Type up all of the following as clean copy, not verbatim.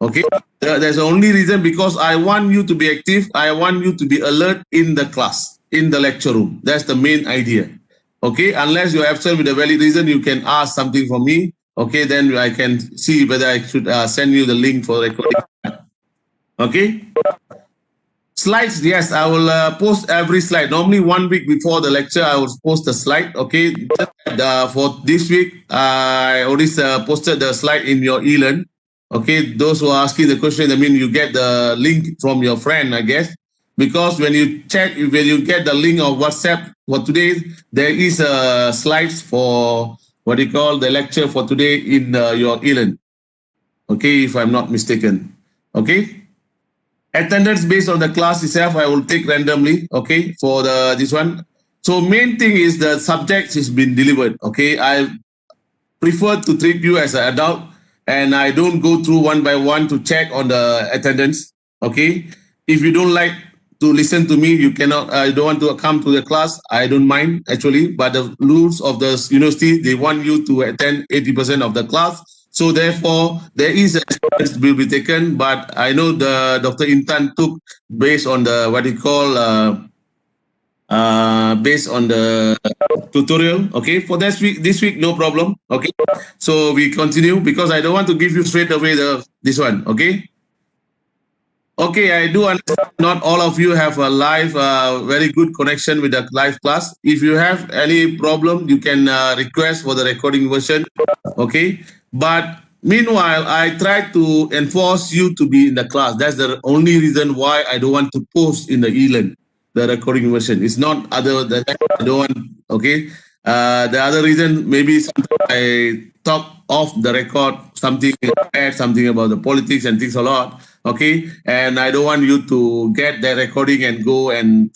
Okay, there's the only reason because I want you to be active. I want you to be alert in the class, in the lecture room. That's the main idea. Okay, unless you're absent with a valid reason, you can ask something from me. Okay, then I can see whether I should send you the link for recording. Okay. Slides, yes, I will post every slide. Normally 1 week before the lecture, I will post the slide. Okay, for this week, I already posted the slide in your e-learn. Okay, those who are asking the question, I mean, you get the link from your friend, I guess, because when you check, when you get the link of WhatsApp for today, there is slides for what you call the lecture for today in your e-learn. Okay, if I'm not mistaken. Okay. Attendance based on the class itself, I will take randomly, okay, for this one. So main thing is the subject is been delivered, okay. I prefer to treat you as an adult and I don't go through one by one to check on the attendance, okay. If you don't like to listen to me, you cannot, I don't want to come to the class, I don't mind actually, but the rules of the university, they want you to attend 80% of the class. So therefore, there is a chance will be taken, but I know the Dr. Intan took based on the what you call based on the tutorial. Okay, for this week no problem. Okay, so we continue because I don't want to give you straight away this one. Okay. Okay, I do understand not all of you have a live, very good connection with the live class. If you have any problem, you can request for the recording version. Okay, but meanwhile, I try to enforce you to be in the class. That's the only reason why I don't want to post in the e-learn, the recording version. It's not other than I don't want, okay? The other reason, maybe sometimes I talk off the record, something, add something about the politics and things a lot, okay? And I don't want you to get that recording and go and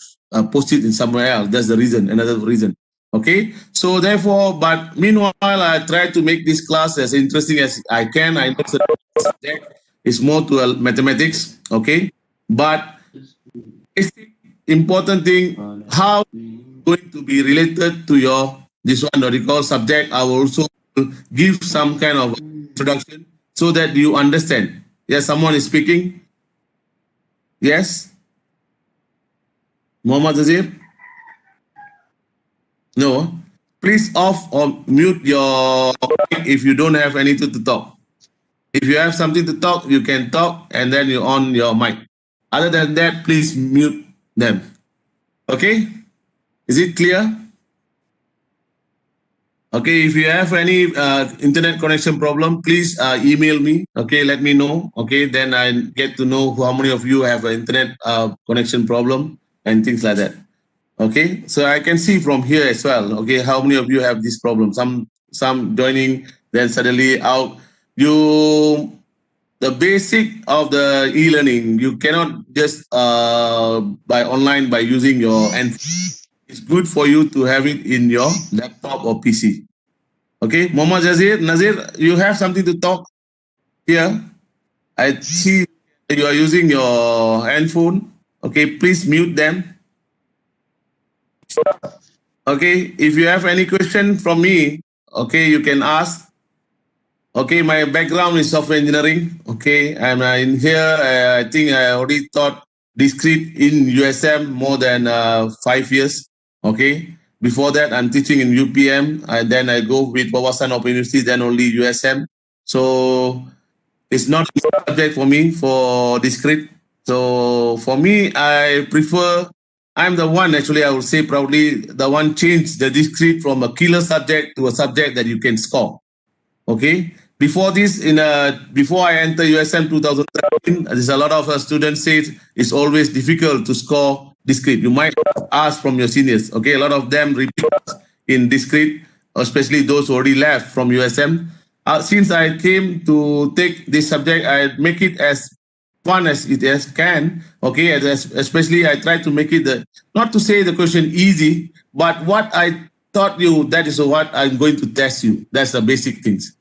post it in somewhere else. That's the reason, another reason. Okay, so therefore, but meanwhile, I try to make this class as interesting as I can. I know the subject is more to mathematics, okay, but it's important thing how going to be related to your this one what you call subject. I will also give some kind of introduction so that you understand. Yes, someone is speaking. Yes, Muhammad Azir. No, please off or mute your mic if you don't have anything to talk. If you have something to talk, you can talk and then you on your mic. Other than that, please mute them. Okay? Is it clear? Okay, if you have any internet connection problem, please email me. Okay, let me know. Okay, then I get to know how many of you have an internet connection problem and things like that. Okay, so I can see from here as well. Okay, how many of you have this problem? Some joining, then suddenly out. The basic of the e-learning, you cannot just by online by using your end. It's good for you to have it in your laptop or PC. Okay, Muhammad Nazir, you have something to talk here. I see you are using your handphone. Okay, please mute them. Okay, if you have any question from me, okay, you can ask. Okay, my background is software engineering. Okay, I'm in here. I think I already taught discrete in USM more than 5 years. Okay, before that, I'm teaching in UPM. Then I go with Wawasan Open University, then only USM. So it's not a subject for me for discrete. So for me, I prefer. I'm the one, actually, I would say proudly, the one changed the discrete from a killer subject to a subject that you can score. Okay. Before this, before I enter USM 2013, there's a lot of students say it's always difficult to score discrete. You might ask from your seniors. Okay. A lot of them repeat in discrete, especially those who already left from USM. Since I came to take this subject, I make it as fun as it can, okay, especially I try to make it, not to say the question easy, but what I taught you, that is what I'm going to test you. That's the basic things,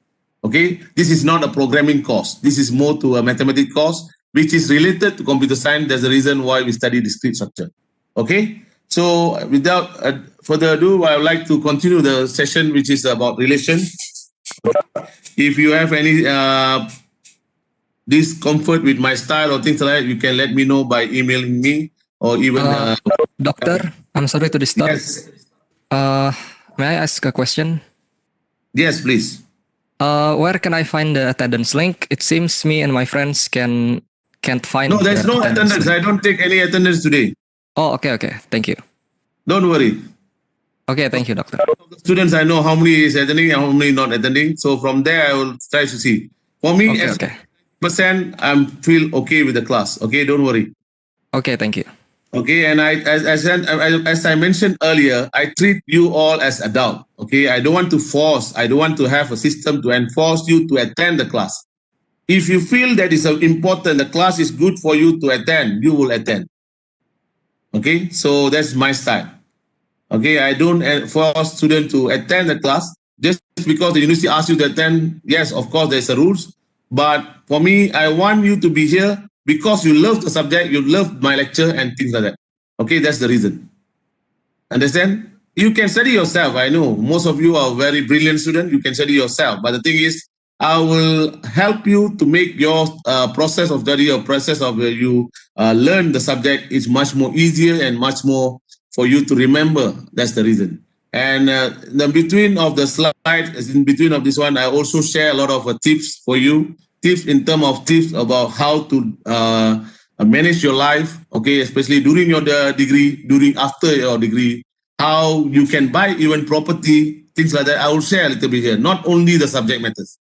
okay? This is not a programming course. This is more to a mathematics course, which is related to computer science. That's the reason why we study discrete structure, okay? So without further ado, I would like to continue the session, which is about relation. If you have any discomfort with my style or things like that, you can let me know by emailing me or even. Doctor, I'm sorry to disturb. Yes. May I ask a question? Yes, please. Where can I find the attendance link? It seems me and my friends can't find. No, there's their no attendance. link. I don't take any attendance today. Oh, okay. Thank you. Don't worry. Okay, thank you, doctor. Students, I know how many is attending and how many not attending. So from there, I will try to see. For me, Okay. percent, I'm feel okay with the class. Okay, don't worry. Okay, thank you. Okay, and as I mentioned earlier, I treat you all as adult. Okay, I don't want to force. I don't want to have a system to enforce you to attend the class. If you feel that is important, the class is good for you to attend, you will attend. Okay, so that's my style. Okay, I don't force students to attend the class just because the university asks you to attend. Yes, of course, there's a rules. But for me, I want you to be here because you love the subject, you love my lecture and things like that. Okay, that's the reason. Understand? You can study yourself. I know most of you are very brilliant students. You can study yourself. But the thing is, I will help you to make your process of study or process of you learn the subject is much more easier and much more for you to remember. That's the reason. And the between of the slides, in between of this one, I also share a lot of tips for you. Tips in terms of tips about how to manage your life. Okay, especially during your degree, during after your degree, how you can buy even property, things like that. I will share a little bit here. Not only the subject matters.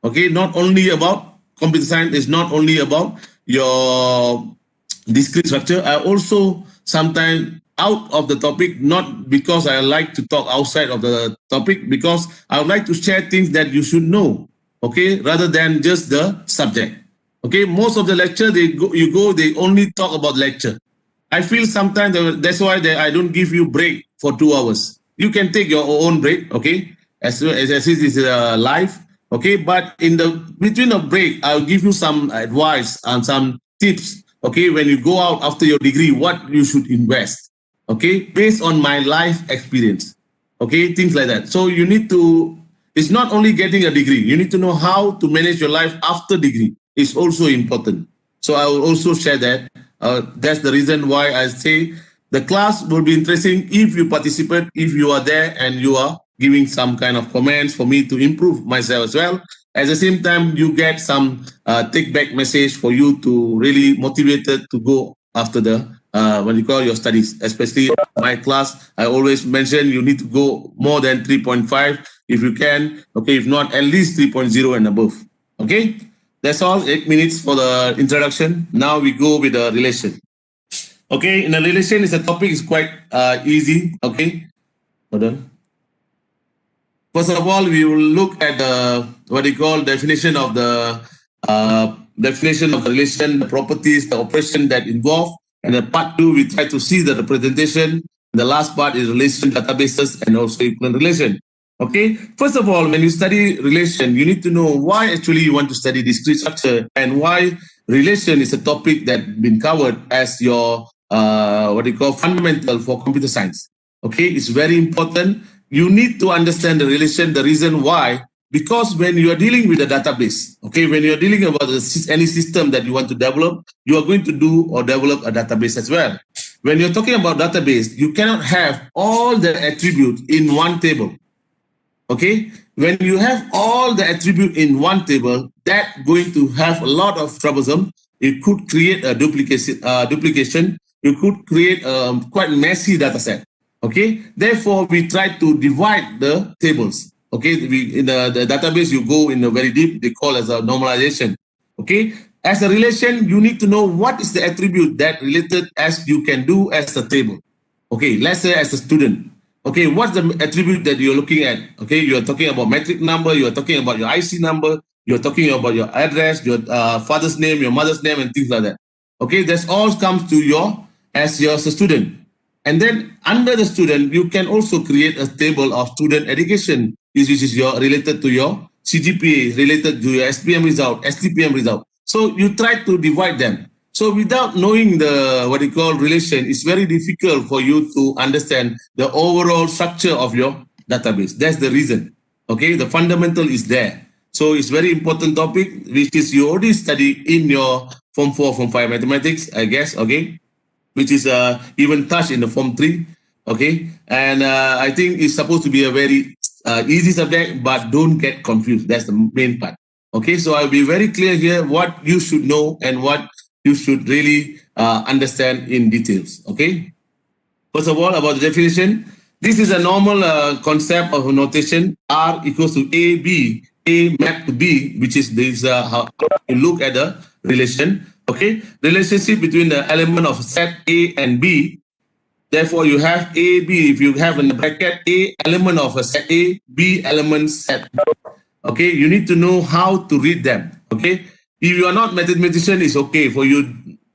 Okay, not only about computer science, it's not only about your discrete structure. I also sometimes out of the topic, not because I like to talk outside of the topic, because I would like to share things that you should know, okay, rather than just the subject. Okay, most of the lecture, they only talk about lecture. I feel sometimes that's why I don't give you break for 2 hours. You can take your own break, okay, as it is live. Okay, but in the between a break, I'll give you some advice and some tips. Okay, when you go out after your degree, what you should invest. Okay, based on my life experience. Okay, things like that. So you need to. It's not only getting a degree. You need to know how to manage your life after degree. It's also important. So I will also share that. That's the reason why I say the class will be interesting if you participate, if you are there and you are giving some kind of comments for me to improve myself as well. At the same time, you get some take back message for you to really motivated to go after the when you call your studies, especially my class. I always mention you need to go more than 3.5 if you can. Okay, if not, at least 3.0 and above. Okay, that's all. 8 minutes for the introduction. Now we go with the relation. Okay, in a relation, is a topic is quite easy. Okay, hold on. First of all, we will look at the what you call definition of the relation, the properties, the operation that involve. And the part 2, we try to see the representation. The last part is relation databases and also equivalent relation. Okay. First of all, when you study relation, you need to know why actually you want to study discrete structure and why relation is a topic that been covered as your fundamental for computer science. Okay, it's very important. You need to understand the relation, the reason why, because when you are dealing with a database, okay, when you're dealing about any system that you want to develop, you are going to do or develop a database as well. When you're talking about database, you cannot have all the attributes in one table. Okay, when you have all the attribute in one table, that's going to have a lot of troublesome. It could create a duplication. It could create a quite messy data set. Okay, therefore we try to divide the tables. Okay, in the database you go in a very deep. They call as a normalization. Okay, as a relation, you need to know what is the attribute that related as you can do as a table. Okay, let's say as a student. Okay, what's the attribute that you're looking at? Okay, you're talking about metric number, you're talking about your IC number, you're talking about your address, your father's name, your mother's name, and things like that. Okay, that's all comes to as a student. And then under the student, you can also create a table of student education, which is related to your CGPA, related to your SPM result, STPM result. So you try to divide them. So without knowing the what you call relation, it's very difficult for you to understand the overall structure of your database. That's the reason. Okay, the fundamental is there. So it's very important topic, which is you already study in your Form 4, Form 5 mathematics, I guess, okay? Which is even touched in the Form 3, okay? And I think it's supposed to be a very easy subject, but don't get confused. That's the main part. Okay, so I'll be very clear here what you should know and what you should really understand in details, okay? First of all, about the definition, this is a normal concept of notation. R equals to AB, A map to B, which is this how you look at the relation. Okay, relationship between the element of set A and B. Therefore, you have AB. If you have in the bracket A element of a set A, B element set. Okay, you need to know how to read them. Okay, if you are not mathematician, it's okay for you.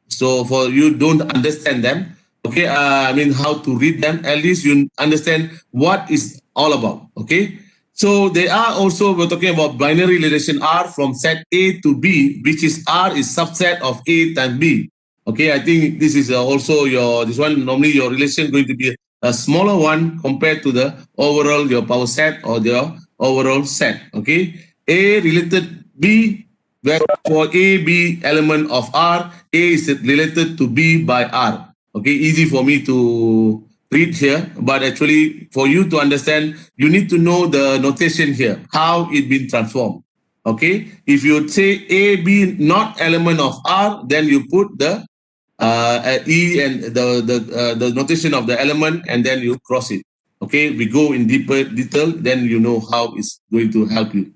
So for you don't understand them. Okay, I mean how to read them. At least you understand what is all about. Okay, so they are also we're talking about binary relation R from set A to B, which is R is subset of A times B. Okay, I think this is also this one normally your relation going to be a smaller one compared to the overall your power set or your overall set. Okay, A related B, where for A, B element of R, A is related to B by R. Okay, easy for me to read here, but actually for you to understand, you need to know the notation here, how it been transformed. Okay, if you say A, B not element of R, then you put the E and the notation of the element, and then you cross it. Okay, we go in deeper detail, then you know how it's going to help you.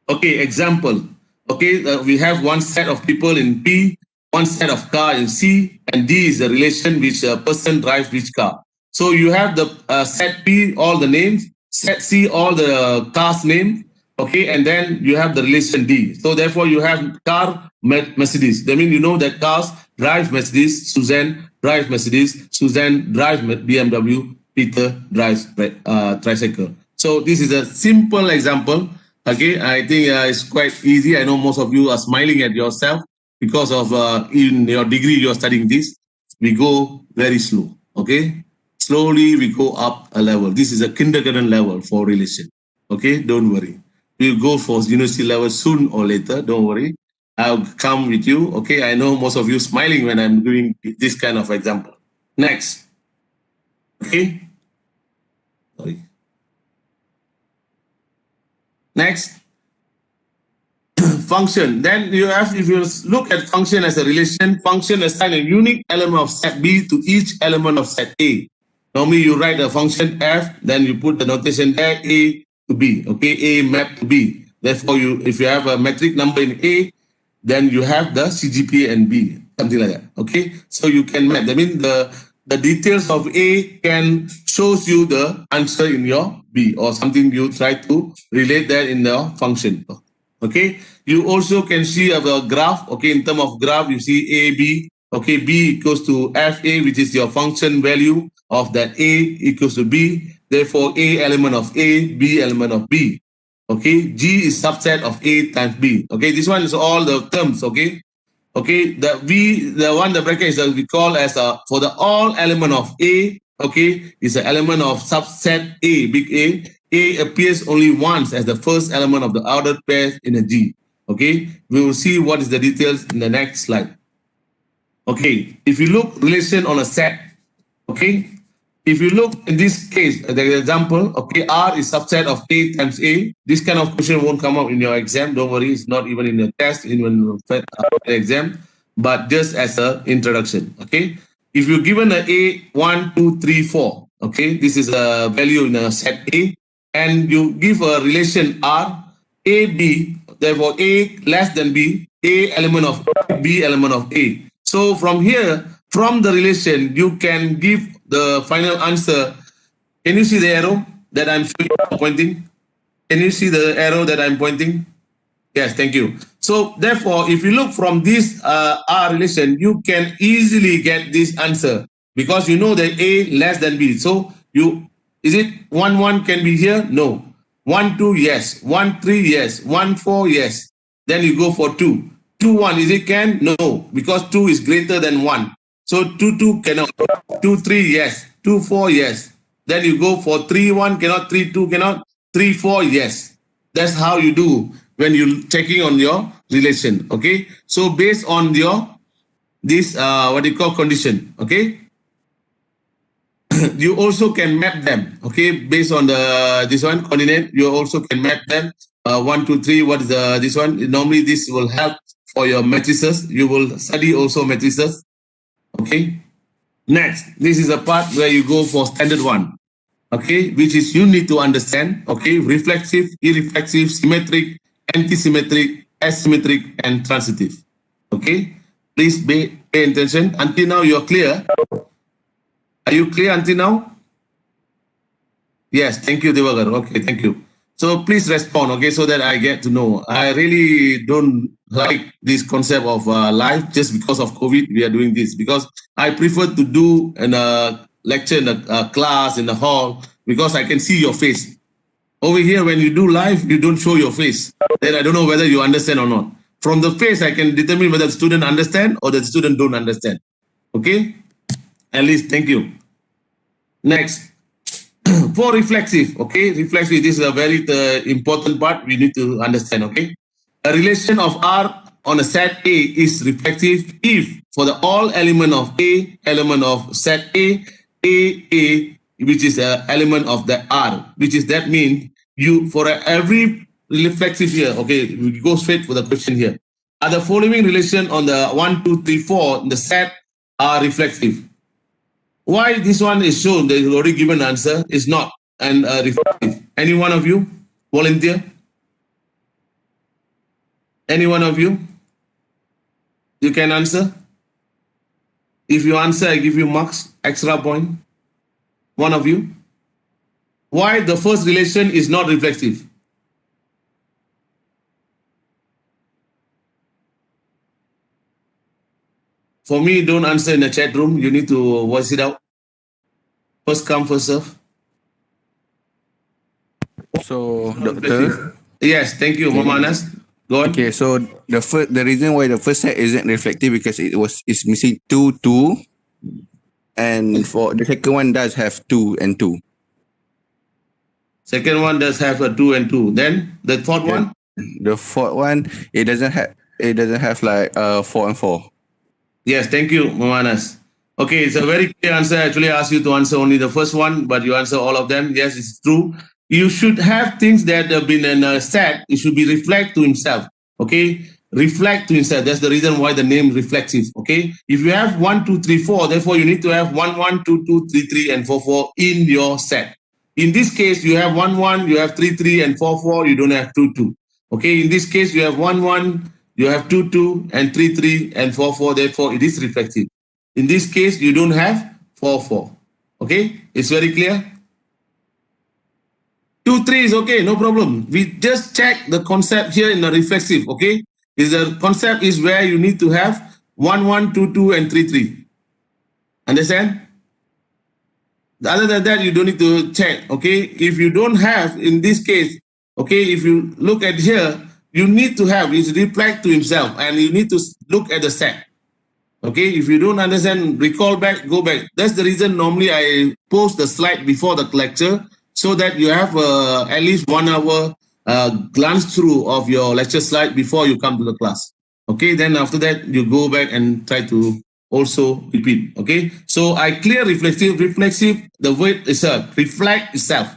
Okay, example. Okay, we have one set of people in P, one set of car in C, and D is the relation which a person drives which car. So you have the set P, all the names, set C, all the cars' names, okay, and then you have the relation D. So therefore you have car Mercedes. That means you know that cars drive Mercedes, Suzanne drives Mercedes, Suzanne drives BMW, Peter drives tricycle. So this is a simple example. Okay, I think it's quite easy. I know most of you are smiling at yourself because of in your degree you're studying this. We go very slow. Okay, slowly we go up a level. This is a kindergarten level for relation. Okay, don't worry. We'll go for university level soon or later. Don't worry. I'll come with you. Okay, I know most of you smiling when I'm doing this kind of example. Next. Okay. Sorry. Next. Function. Then you have, if you look at function as a relation, function assign a unique element of set B to each element of set A. Normally you write a function f, then you put the notation there, A to B. Okay, A map to B. Therefore, if you have a metric number in A, then you have the CGPA and B, something like that. Okay, so you can map. That means the details of A can shows you the answer in your B or something you try to relate that in the function. Okay, you also can see a graph. Okay, in terms of graph, you see A, B. Okay, B equals to FA, which is your function value of that A equals to B. Therefore, A element of A, B element of B. Okay, G is subset of A times B. Okay, this one is all the terms. Okay, okay, the V, the one the bracket is we call as for the all element of A. Okay, is an element of subset A, big A. A appears only once as the first element of the ordered pair in a G. Okay, we will see what is the details in the next slide. Okay, if you look relation on a set, okay, if you look in this case, the example, okay, R is subset of A times A. This kind of question won't come up in your exam. Don't worry, it's not even in your test, even the exam, but just as an introduction, okay? If you're given a A, 1, 2, 3, 4, okay, this is a value in a set A, and you give a relation R, A, B, therefore A less than B, A element of B element of A. So from here, from the relation, you can give the final answer. Can you see the arrow that I'm pointing? Can you see the arrow that I'm pointing? Yes, thank you. So therefore, if you look from this R relation, you can easily get this answer because you know that A less than B. So is it 1, 1 can be here? No. 1, 2, yes. 1, 3, yes. 1, 4, yes. Then you go for 2. 2, 1, is it can? No, because 2 is greater than 1. So 2, 2 cannot. 2, 3, yes. 2, 4, yes. Then you go for 3, 1 cannot. 3, 2 cannot. 3, 4, yes. That's how you do when you checking on your relation. Okay, so based on your this what you call condition, okay, you also can map them. Okay, based on the this one coordinate, you also can map them. 1, 2, 3. What is the this one? Normally, this will help for your matrices. You will study also matrices. Okay. Next, this is a part where you go for standard one. Okay, which is you need to understand. Okay, reflexive, irreflexive, symmetric, anti-symmetric, asymmetric, and transitive. Okay, please pay attention. Until now, you're clear. Are you clear until now? Yes, thank you, Devagar. Okay, thank you. So please respond, okay, so that I get to know. I really don't like this concept of live just because of COVID. We are doing this because I prefer to do a lecture in a class, in the hall, because I can see your face. Over here, when you do live, you don't show your face. Then I don't know whether you understand or not. From the face, I can determine whether the student understand or the student don't understand. Okay? At least, thank you. Next. For reflexive, okay, reflexive, this is a very important part we need to understand, okay. A relation of R on a set A is reflexive if for the all element of A, element of set A, which is an element of the R, which is that means you, for every reflexive here, okay, we go straight for the question here. Are the following relation on the 1, 2, 3, 4, the set are reflexive? Why this one is shown, there is already given answer, is not, and reflective. Any one of you volunteer? Any one of you? You can answer? If you answer, I give you marks, extra point. One of you? Why the first relation is not reflexive? For me, don't answer in the chat room. You need to voice it out. First come, first serve. So, Doctor. Yes, thank you, Mama Anas. Go on. Okay, so the reason why the first set isn't reflective because it's missing 2, 2, and for the second one does have 2 and 2. Second one does have a 2 and 2. Then the fourth one? The fourth one, it doesn't have like 4 and 4. Yes, thank you, Mamanas. Okay, it's a very clear answer. I actually asked you to answer only the first one, but you answer all of them. Yes, it's true. You should have things that have been in a set. It should be reflect to himself. Okay, reflect to himself. That's the reason why the name reflexive. Okay, if you have 1, 2, 3, 4, therefore you need to have 1, 1, 2, 2, 3, 3, and 4, 4 in your set. In this case, you have 1, 1, you have 3, 3, and 4, 4. You don't have 2, 2. Okay, in this case, you have 1, 1. You have 2, 2, and 3, 3, and 4, 4. Therefore, it is reflective. In this case, you don't have 4, 4. Okay? It's very clear? 2, 3 is okay, no problem. We just check the concept here in the reflexive, okay? The concept is where you need to have 1, 1, 2, 2, and 3, 3. Understand? Other than that, you don't need to check, okay? If you don't have, in this case, okay, if you look at here, you need to have, it's reflect to himself, and you need to look at the set. Okay, if you don't understand, recall back, go back. That's the reason normally I post the slide before the lecture so that you have at least 1 hour glance through of your lecture slide before you come to the class. Okay, then after that, you go back and try to also repeat. Okay, so I clear reflexive. Reflexive, the word itself, reflect itself.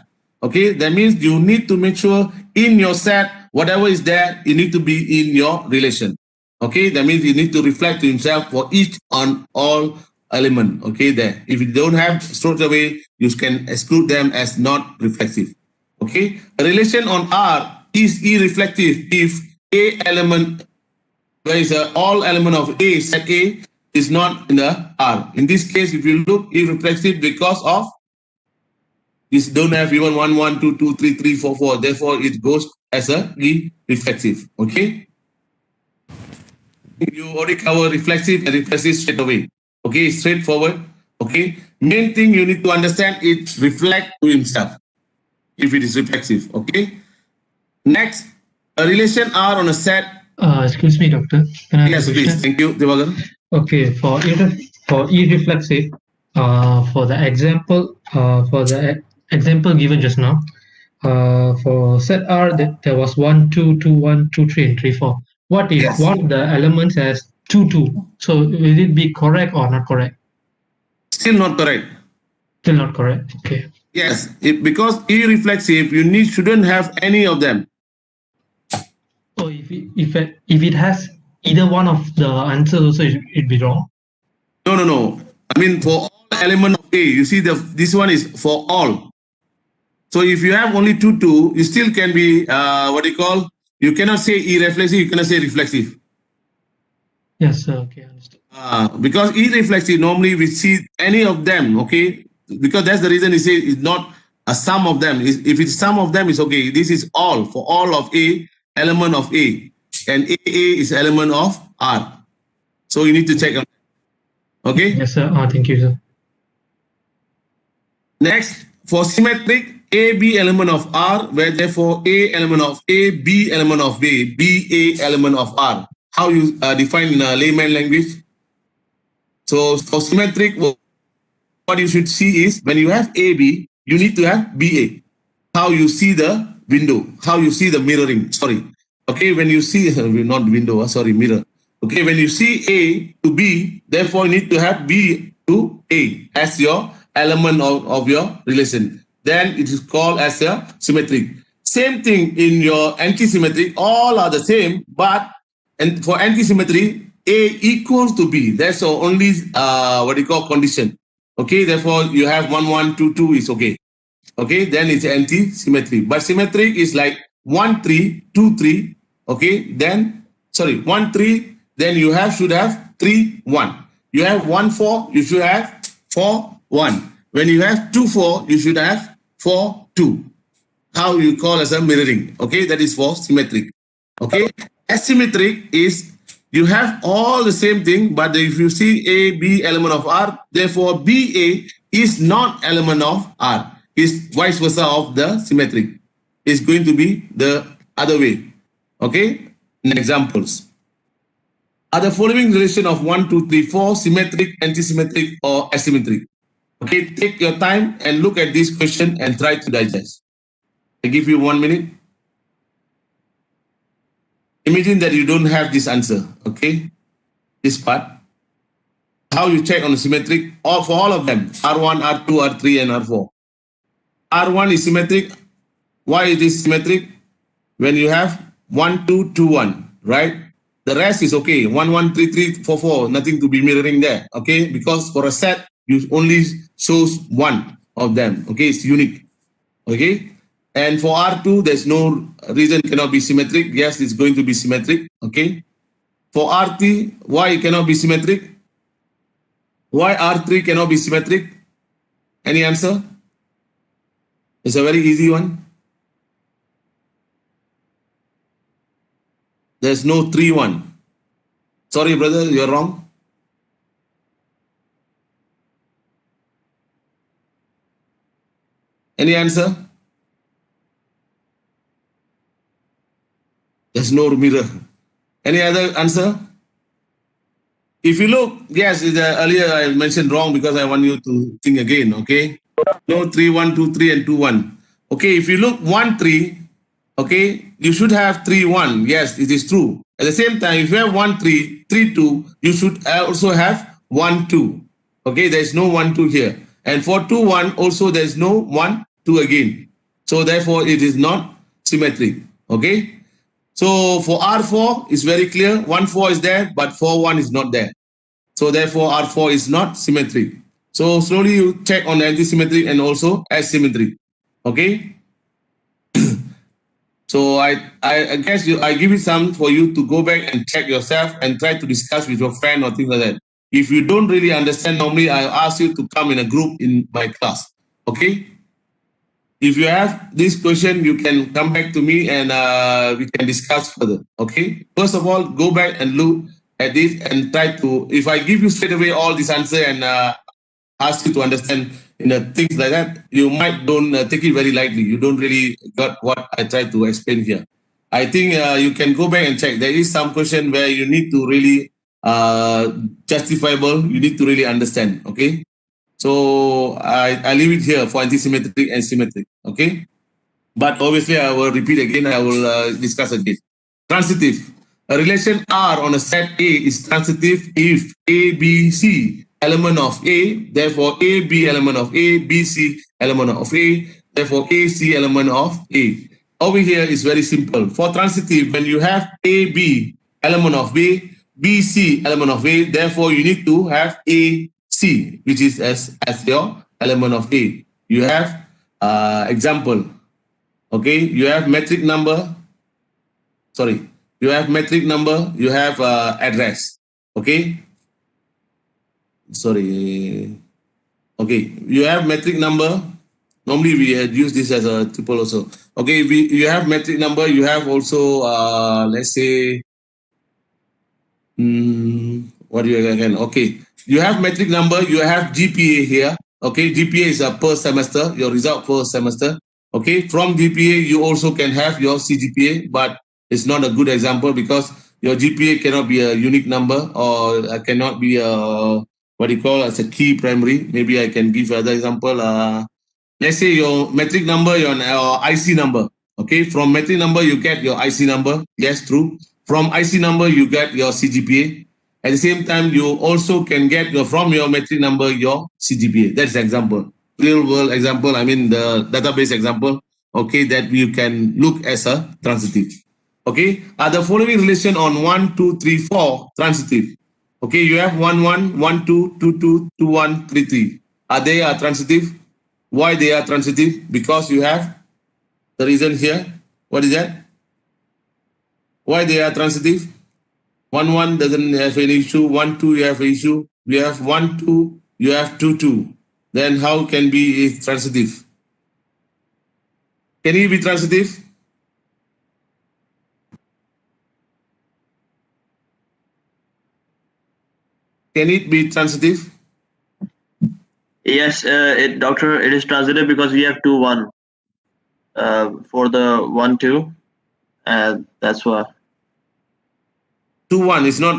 Okay, that means you need to make sure in your set, whatever is there, you need to be in your relation. Okay, that means you need to reflect to himself for each on all element. Okay, there. If you don't have straight away, you can exclude them as not reflexive. Okay, a relation on R is irreflective if A element, where is all element of A, set A, is not in the R. In this case, if you look irreflective because of this don't have even 1, 1, 2, 2, 3, 3, 4, 4. Therefore, it goes as a reflexive. Okay. You already cover reflexive and reflexive straight away. Okay, straightforward. Okay. Main thing you need to understand is reflect to himself if it is reflexive. Okay. Next, a relation R on a set. Excuse me, doctor. Can I yes, please. Thank you, Devagar. Okay, for irreflexive, for the example given just now, for set R, there was 1, 2, 2, 1, 2, 3, and 3, 4. What if Yes. one of the elements has 2, 2? So will it be correct or not correct? Still not correct. Still not correct. Okay. Yes, because irreflexive, you shouldn't have any of them. So if it has either one of the answers, also it'd be wrong. No. I mean, for all element of A, you see this one is for all. So if you have only 2, 2, you still can be you cannot say irreflexive, you cannot say reflexive. Yes, sir. Okay, understood. Because irreflexive, normally we see any of them, okay? Because that's the reason he says it's not a sum of them. If it's sum of them, it's okay. This is all, for all of A, element of A. And AA is element of R. So you need to check on. Okay? Yes, sir. Thank you, sir. Next, for symmetric, AB element of R, where therefore A element of A, B element of B, BA element of R. How you define in a layman language? So for symmetric, what you should see is when you have AB, you need to have BA. How you see the window, how you see the mirroring. Sorry. Okay, when you see, not window, sorry, mirror. Okay, when you see A to B, therefore you need to have B to A as your element of your relation. Then it is called as a symmetric. Same thing in your anti-symmetric, all are the same, but and for anti-symmetry, A equals to B. That's the only condition. Okay, therefore you have 1, 1, 2, 2 is okay. Okay, then it's anti-symmetry. But symmetric is like 1, 3, 2, 3. Okay, then 1, 3. Then you should have 3, 1. You have 1, 4. You should have 4, 1. When you have 2, 4, you should have 4, 2. How you call as a mirroring? Okay, that is for symmetric. Okay, asymmetric is you have all the same thing, but if you see A, B element of R, therefore BA is not element of R. Is vice versa of the symmetric. It's going to be the other way. Okay, examples. Are the following relation of 1, 2, 3, 4 symmetric, anti-symmetric, or asymmetric? Okay, take your time and look at this question and try to digest. I give you 1 minute. Imagine that you don't have this answer, okay? This part. How you check on the symmetric, or for all of them, R1, R2, R3, and R4. R1 is symmetric. Why is this symmetric? When you have 1, 2, 2, 1, right? The rest is okay. 1, 1, 3, 3, 4, 4. Nothing to be mirroring there, okay? Because for a set, you only shows one of them, okay? It's unique, okay? And for R2, there's no reason it cannot be symmetric. Yes, it's going to be symmetric, okay? For R3, why it cannot be symmetric? Why R3 cannot be symmetric? Any answer? It's a very easy one. There's no 3, 1. Sorry, brother, you're wrong. Any answer? There's no mirror. Any other answer? If you look, yes, earlier I mentioned wrong because I want you to think again, okay? No 3, 1, 2, 3, and 2, 1. Okay, if you look 1, 3, okay, you should have 3, 1. Yes, it is true. At the same time, if you have 1, 3, 3, 2, you should also have 1, 2. Okay, there's no 1, 2 here. And for 2, 1, also there's no 1, 2 again. So therefore, it is not symmetric. Okay? So for R4, it's very clear. 1, 4 is there, but 4, 1 is not there. So therefore, R4 is not symmetric. So slowly you check on the anti-symmetric and also asymmetric. Okay? So I guess I give you some for you to go back and check yourself and try to discuss with your friend or things like that. If you don't really understand, normally I ask you to come in a group in my class. Okay? If you have this question, you can come back to me and we can discuss further. Okay? First of all, go back and look at this and try to, if I give you straight away all this answer and ask you to understand things like that, you might don't take it very lightly. You don't really got what I tried to explain here. I think you can go back and check. There is some question where you need to really justifiable. You need to really understand. Okay? So I leave it here for anti-symmetric and symmetric. Okay? But obviously, I will repeat again. I will discuss again. Transitive. A relation R on a set A is transitive if A, B, C element of A, therefore A, B element of A, B, C element of A, therefore A, C element of A. Over here is very simple. For transitive, when you have A, B element of B, B, C element of A, therefore you need to have A, C, which is as your element of A. You have example. Okay, you have metric number. Sorry, you have metric number. You have address. Okay. Sorry. Okay, you have metric number. Normally we use this as a tuple also. Okay, you have metric number. You have also let's say what do you again? Okay, you have metric number. You have GPA here. Okay, GPA is a per semester. Your result per semester. Okay, from GPA, you also can have your CGPA, but it's not a good example because your GPA cannot be a unique number or cannot be a what you call as a key primary. Maybe I can give other example. Let's say your metric number, your IC number. Okay, from metric number, you get your IC number. Yes, true. From IC number, you get your CGPA. At the same time, you also can get from your metric number, your CGPA. That's the example. Real world example, I mean the database example, okay, that you can look as a transitive. Okay, are the following relation on 1, 2, 3, 4 transitive? Okay, you have 1, 1, 1, 2, 2, 2, 2, 1, 3, 3. Are they transitive? Why they are transitive? Because you have the reason here. What is that? Why they are transitive? 1, 1 doesn't have any issue. 1, 2 you have an issue. You have 1, 2, you have 2, 2. Then how can be transitive? Can it be transitive? Can it be transitive? Yes, doctor, it is transitive because we have 2, 1 for the 1, 2. That's why. 2, 1 is not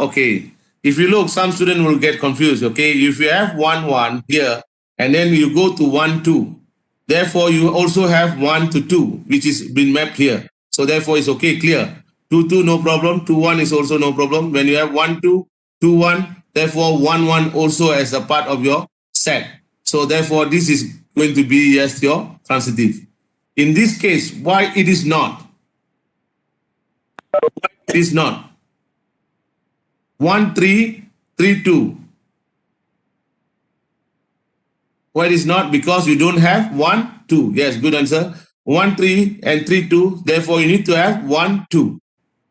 okay. If you look, some student will get confused. Okay, if you have 1, 1 here, and then you go to 1, 2, therefore you also have 1 to 2, which is been mapped here. So therefore it's okay, clear. 2, 2, no problem. 2, 1 is also no problem. When you have 1, 2, 2, 1, therefore 1, 1 also as a part of your set. So therefore this is going to be yes your transitive. In this case, why it is not? Why it is not? 1, 3, 3, 2. Why it is not? Because you don't have 1, 2. Yes, good answer. 1, 3 and 3, 2. Therefore, you need to have 1, 2.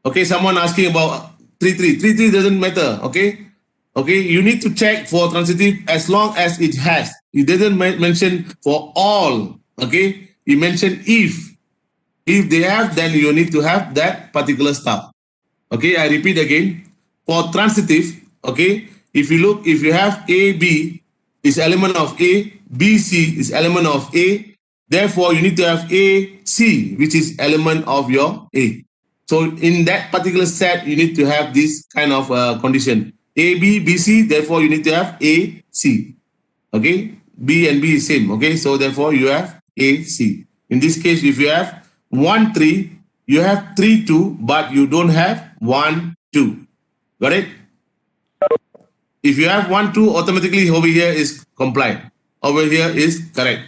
Okay, someone asking about 3, 3. 3, 3 doesn't matter. Okay. Okay, you need to check for transitive as long as it has. It doesn't mention for all. Okay, you mention if. If they have, then you need to have that particular stuff. Okay, I repeat again. For transitive, okay, if you look, if you have A, B is element of A, B, C is element of A, therefore you need to have A, C, which is element of your A. So in that particular set, you need to have this kind of condition. A, B, B, C, therefore you need to have A, C. Okay, B and B is same. Okay, so therefore you have A, C. In this case, if you have 1, 3, you have 3, 2, but you don't have 1, 2. Got it? If you have 1, 2, automatically over here is compliant. Over here is correct.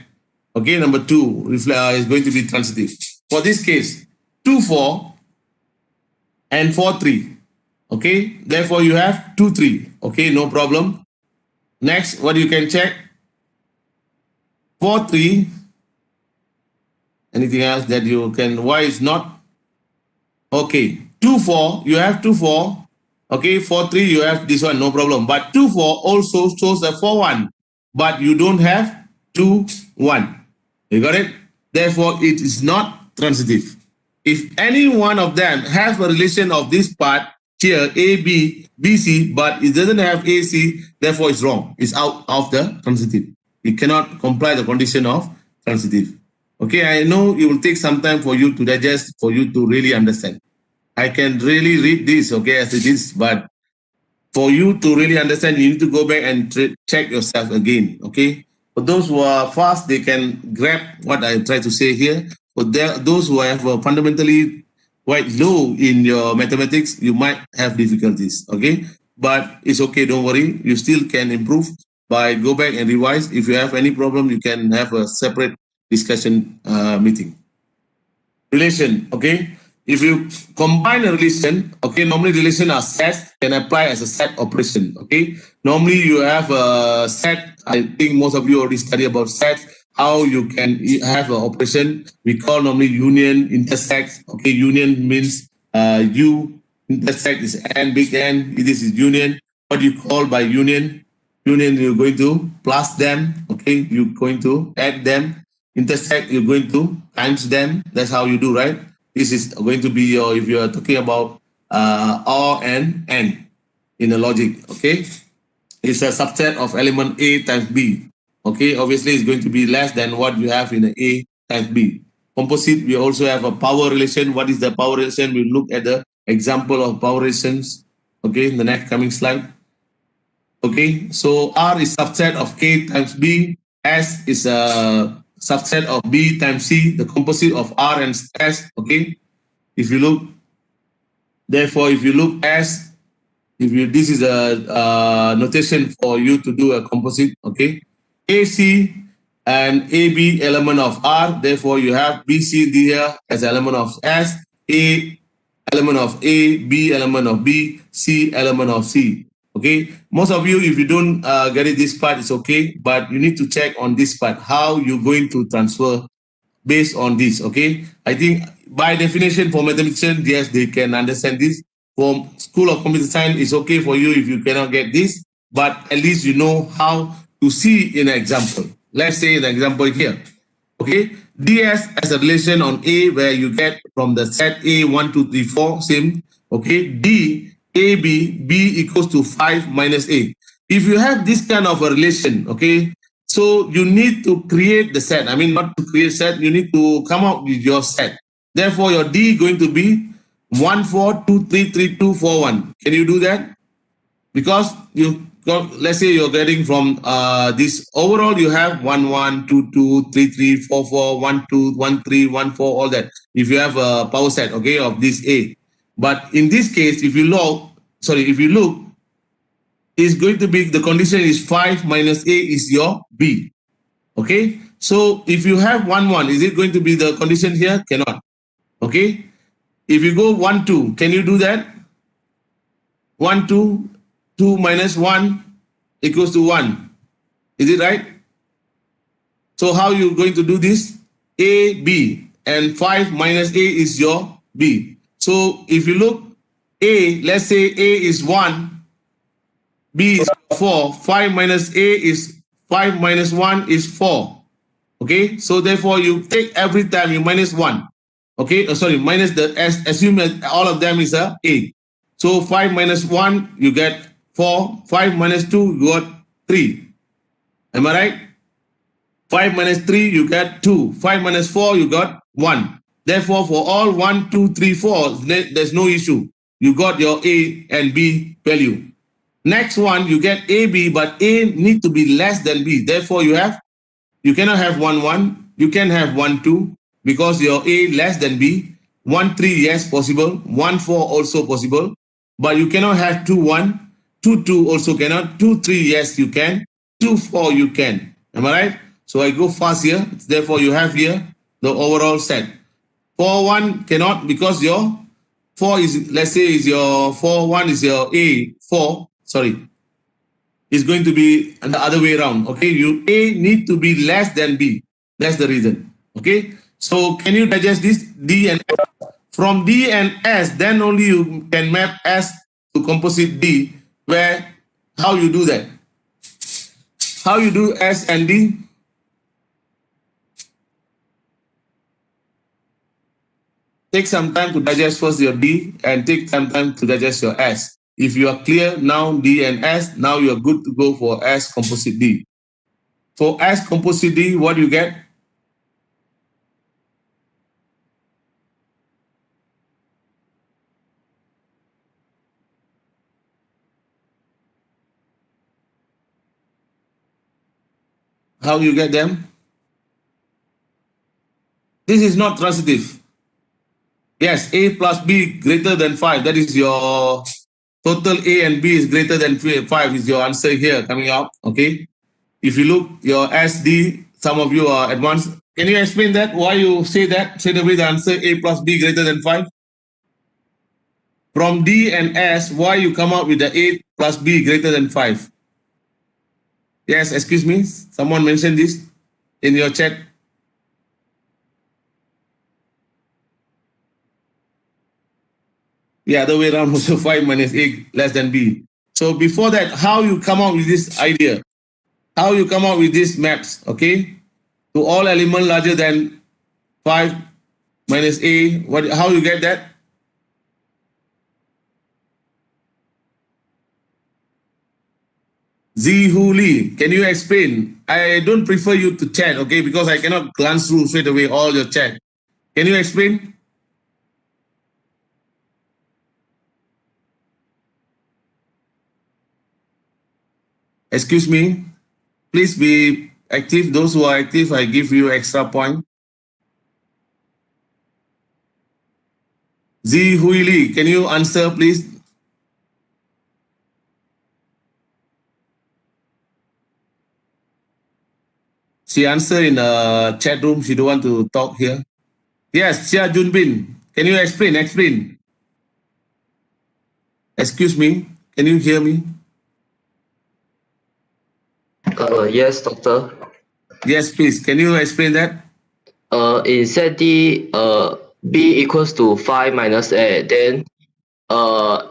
Okay, number 2 is going to be transitive. For this case, 2, 4 and 4, 3. Okay, therefore you have 2, 3. Okay, no problem. Next, what you can check? 4, 3. Anything else that you can, why is not? Okay, 2, 4, you have 2, 4. Okay, 4, 3, you have this one, no problem. But 2, 4 also shows a 4, 1. But you don't have 2, 1. You got it? Therefore, it is not transitive. If any one of them has a relation of this part here, A, B, B, C, but it doesn't have A, C, therefore it's wrong. It's out of the transitive. It cannot comply the condition of transitive. Okay, I know it will take some time for you to digest, for you to really understand. I can really read this, okay, as it is, but for you to really understand, you need to go back and check yourself again, okay? For those who are fast, they can grab what I try to say here. But those who have fundamentally quite low in your mathematics, you might have difficulties. Okay, but it's okay. Don't worry. You still can improve by go back and revise. If you have any problem, you can have a separate discussion meeting. Relation. Okay. If you combine a relation, okay, normally relation are sets can apply as a set operation. Okay, normally you have a set. I think most of you already study about sets. How you can have an operation. We call normally union, intersect. Okay, union means U, intersect is N, big N. This is union. What you call by union? Union, you're going to plus them. Okay, you're going to add them. Intersect, you're going to times them. That's how you do, right? This is going to be your, if you're talking about R and N in the logic, okay? It's a subset of element A times B. Okay, obviously it's going to be less than what you have in the A times B. Composite, we also have a power relation. What is the power relation? We'll look at the example of power relations, okay, in the next coming slide. Okay, so R is subset of A times B. S is a subset of B times C, the composite of R and S. Okay, if you look, therefore, if you look S, if you this is a notation for you to do a composite. Okay, AC and AB element of R. Therefore, you have BC here as element of S, A element of A, B element of B, C element of C. Okay, most of you, if you don't get it this part, it's okay, but you need to check on this part, how you're going to transfer based on this. Okay, I think by definition for mathematicians, yes, they can understand this. For School of Computer Science, it's okay for you if you cannot get this, but at least you know how to see in an example. Let's say the example here. Okay, DS as a relation on A where you get from the set A 1, 2, 3, 4, same. Okay, D, AB, B equals to 5 minus A. If you have this kind of a relation, okay, so you need to create the set. I mean, not to create set, you need to come up with your set. Therefore, your D going to be 1, 4, 2, 3, 3, 2, 4, 1. Can you do that? Because you got, let's say you're getting from this overall, you have 1, 1, 2, 2, 3, 3, 4, 4, 1, 2, 1, 3, 1, 4, all that. If you have a power set, okay, of this A. But in this case, if you look, it's going to be, the condition is 5 minus A is your B. Okay, so if you have 1, 1, is it going to be the condition here? Cannot. Okay, if you go 1, 2, can you do that? 1, 2, 2 minus 1 equals to 1. Is it right? So how you going to do this? A, B, and 5 minus A is your B. So if you look, A, let's say A is 1, B is 4, 5 minus A is 5 minus 1 is 4. Okay, so therefore you take every time you minus 1. Okay, minus the S, assume that all of them is a A. So 5 minus 1, you get 4. 5 minus 2, you got 3. Am I right? 5 minus 3, you get 2. 5 minus 4, you got 1. Therefore, for all 1, 2, 3, 4, there's no issue. You got your A and B value. Next one, you get AB, but A need to be less than B. Therefore, you cannot have 1, 1. You can have 1, 2 because your A less than B. 1, 3, yes, possible. 1, 4 also possible. But you cannot have 2, 1. 2, 2 also cannot. 2, 3, yes, you can. 2, 4, you can. Am I right? So I go fast here. Therefore, you have here the overall set. 4, 1 cannot because your 4 is, let's say, is your 4, 1 is your A, 4. Sorry, it's going to be the other way around. Okay, you A need to be less than B. That's the reason. Okay, so can you digest this D and S? From D and S, then only you can map S to composite D. Where, how you do that? How you do S and D? Take some time to digest first your D and take some time to digest your S. If you are clear now, D and S, now you are good to go for S composite D. For S composite D, what do you get? How you get them? This is not transitive. Yes, A plus B greater than 5. That is your total A and B is greater than 5 is your answer here coming out. Okay. If you look, your SD, some of you are advanced. Can you explain that? Why you say that? Say the way the answer A plus B greater than 5? From D and S, why you come out with the A plus B greater than 5? Yes, excuse me. Someone mentioned this in your chat. Yeah, other way around also 5 minus A less than B. So before that, how you come out with this idea? How you come out with these maps, okay? To all elements larger than 5 minus A, how you get that? Zihu Lee, can you explain? I don't prefer you to chat, okay? Because I cannot glance through straight away all your chat. Can you explain? Excuse me. Please be active. Those who are active, I give you extra point. Zihu Lee, can you answer, please? She answered in the chat room. She don't want to talk here. Yes, Chia Junbin. Can you explain? Explain. Excuse me. Can you hear me? Yes, doctor. Yes, please. Can you explain that? In set D, B equals to 5 minus A, then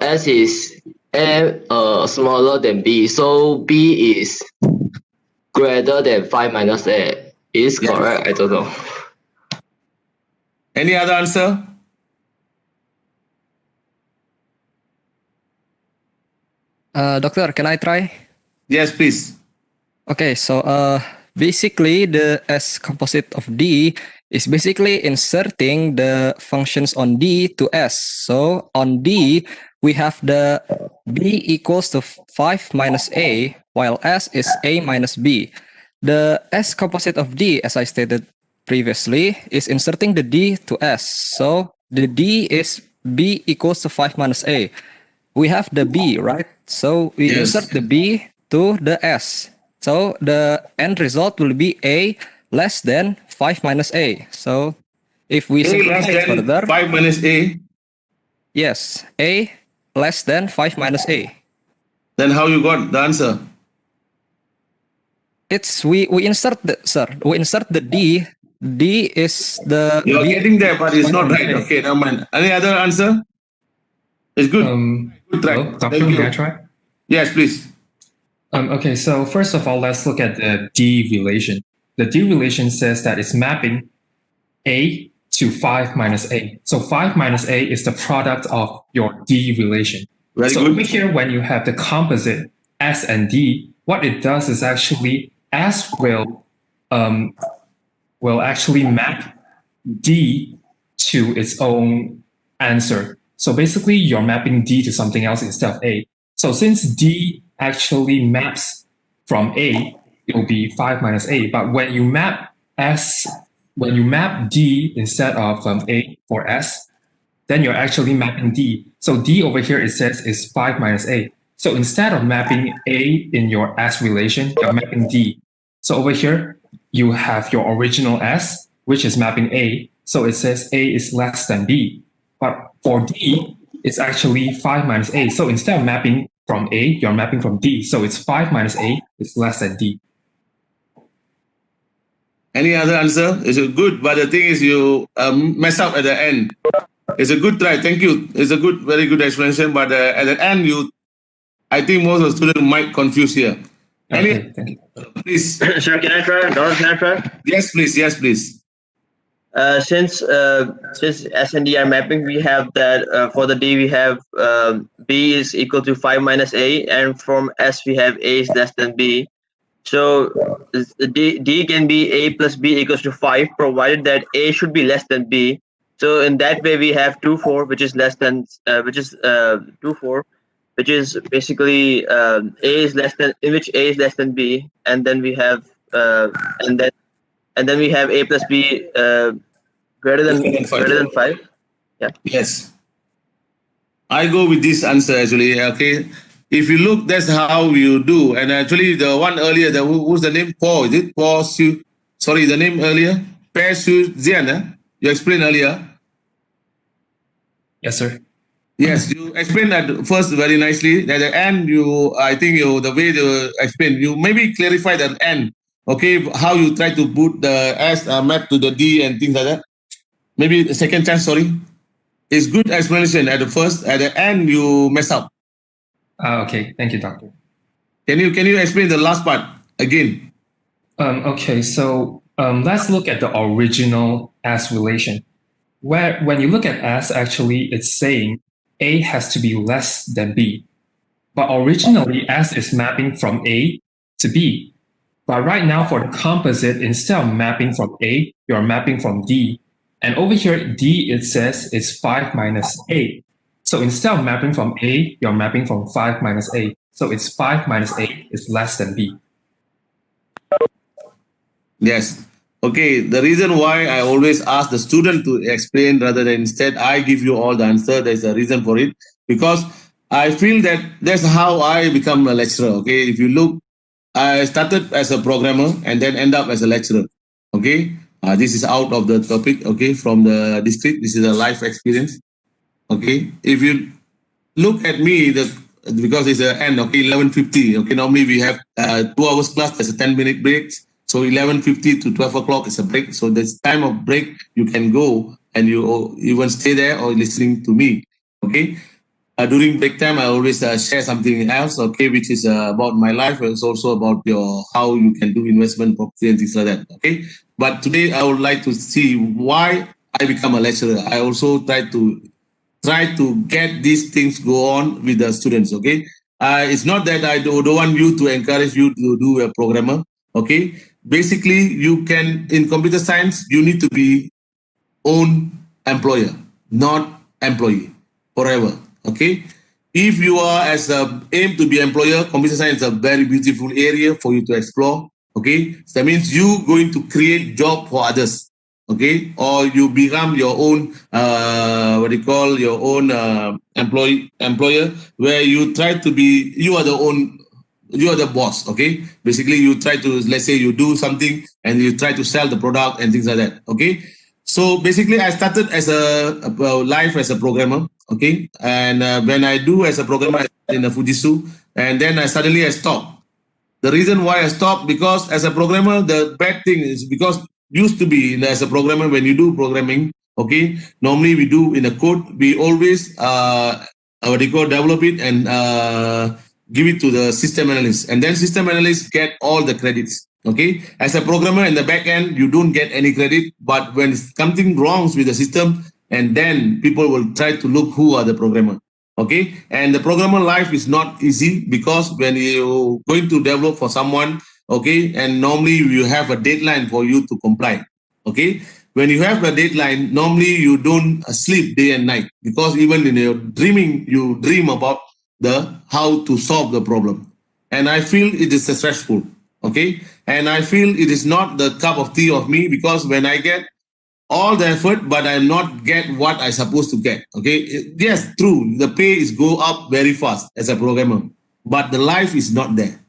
S is A smaller than B, so B is greater than 5 minus A. Is Yes. correct? I don't know. Any other answer? Doctor, can I try? Yes, please. Okay, so basically the S composite of D is basically inserting the functions on D to S. So on D, we have the B equals to 5 minus A, while S is A minus B. The S composite of D, as I stated previously, is inserting the D to S. So the D is B equals to 5 minus A. We have the B, right? So we Yes. insert the B to the S. So the end result will be A less than 5 minus A. So if we A less simplify it than further, 5 minus A. yes, A less than 5 minus A. Then how you got the answer? It's we insert the D. D is the You are B getting there, but it's not right. A. Okay, never mind. Any other answer? It's good. Good try. Hello, Doctor, Thank you. may I try? Yes, please. Okay, so first of all, let's look at the D relation. The D relation says that it's mapping A to 5 minus A. So 5 minus A is the product of your D relation. Very so good. over here, when you have the composite S and D, what it does is actually S will actually map D to its own answer. So basically, you're mapping D to something else instead of A. So since D actually maps from A, it will be 5 minus A. But when you map D instead of A for S, then you're actually mapping D. So D over here, it says is 5 minus A. So instead of mapping A in your S relation, you're mapping D. So over here, you have your original S, which is mapping A. So it says A is less than B. But for D, it's actually 5 minus A. So instead of mapping from A, you're mapping from D. So it's 5 minus A is less than D. Any other answer? It's good, but the thing is you mess up at the end. It's a good try. Thank you. It's a good, very good explanation. But at the end, I think most of the students might confuse here. Okay, thank you. Please. Sir, can I try? Donald, can I try? Yes, please. Yes, please. Since S and D are mapping, we have that for the D we have B is equal to 5 minus A, and from S we have A is less than B. So D can be A plus B equals to 5, provided that A should be less than B. So in that way we have 2, 4, which is less than 2, 4, which is basically A is less than, in which A is less than B, and then we have and then we have A plus B Greater than Greater than five. greater than 5. Yes. I go with this answer actually. Okay. If you look, that's how you do. And actually, the one earlier, who's the name? Paul, is it? Paul Su. Sorry, the name earlier? Per Su Zian. You explained earlier. Yes, sir. Yes, you explained that first very nicely. At the end, I think the way you explain, you maybe clarify the end. Okay, how you try to put the S map to the D and things like that. Maybe the second chance. Sorry, it's good explanation at the first. At the end, you mess up. Okay, thank you, doctor. Can you explain the last part again? Okay, so let's look at the original as relation. Where when you look at as, actually, it's saying A has to be less than B. But originally, as is mapping from A to B. But right now, for the composite, instead of mapping from A, you're mapping from D. And over here, D, it says it's 5 minus A. So instead of mapping from A, you're mapping from 5 minus A. So it's 5 minus A is less than B. Yes. Okay. The reason why I always ask the student to explain rather than instead I give you all the answer, there's a reason for it. Because I feel that that's how I become a lecturer. Okay. If you look, I started as a programmer and then end up as a lecturer. Okay. This is out of the topic. Okay. From the district. This is a life experience. Okay. If you look at me, because it's an end, okay, 11:50. Okay. Normally we have 2 hours class. There's a 10-minute break. So 11:50 to 12 o'clock is a break. So this time of break, you can go and you even stay there or listening to me. Okay. During break time, I always share something else. Okay, which is about my life. It's also about how you can do investment property and things like that. Okay. But today I would like to see why I become a lecturer. I also try to get these things go on with the students. Okay. It's not that I don't want you to encourage you to do a programmer. Okay. Basically, you can, in computer science, you need to be own employer, not employee forever. Okay. If you are aim to be employer, computer science is a very beautiful area for you to explore. Okay. So that means you going to create job for others. Okay. Or you become your own, your own employer, where you try to be, you are the boss. Okay. Basically, you try to, let's say you do something and you try to sell the product and things like that. Okay. So basically, I started as life as a programmer. Okay. And when I do as a programmer in the Fujitsu, and then I stopped. The reason why I stopped, because as a programmer, the bad thing is because used to be as a programmer, when you do programming, okay, normally we do in a code, we always develop it and give it to the system analyst, and then system analysts get all the credits. Okay, as a programmer in the back end, you don't get any credit, but when something wrong with the system, and then people will try to look who are the programmer. Okay, and the programmer life is not easy, because when you're going to develop for someone, okay, and normally you have a deadline for you to comply. Okay, when you have a deadline, normally you don't sleep day and night, because even in your dreaming, you dream about how to solve the problem. And I feel it is stressful. Okay, and I feel it is not the cup of tea of me, because when I get all the effort, but I not get what I supposed to get. Okay, yes, true, the pay is go up very fast as a programmer, but the life is not there.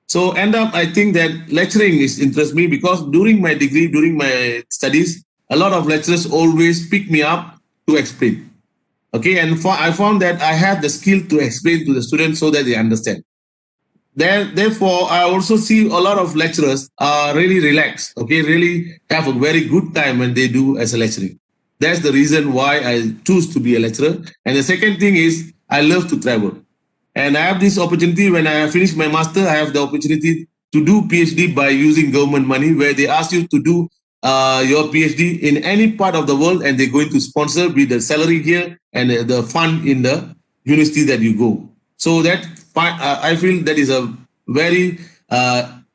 So end up, I think that lecturing interests me, because during my degree, during my studies, a lot of lecturers always pick me up to explain. Okay, and I found that I have the skill to explain to the students so that they understand. Therefore, I also see a lot of lecturers are really relaxed, okay, really have a very good time when they do as a lecturing. That's the reason why I choose to be a lecturer. And the second thing is, I love to travel. And I have this opportunity, when I finish my master, I have the opportunity to do PhD by using government money, where they ask you to do your PhD in any part of the world, and they're going to sponsor with the salary here and the fund in the university that you go. So that I feel that is a very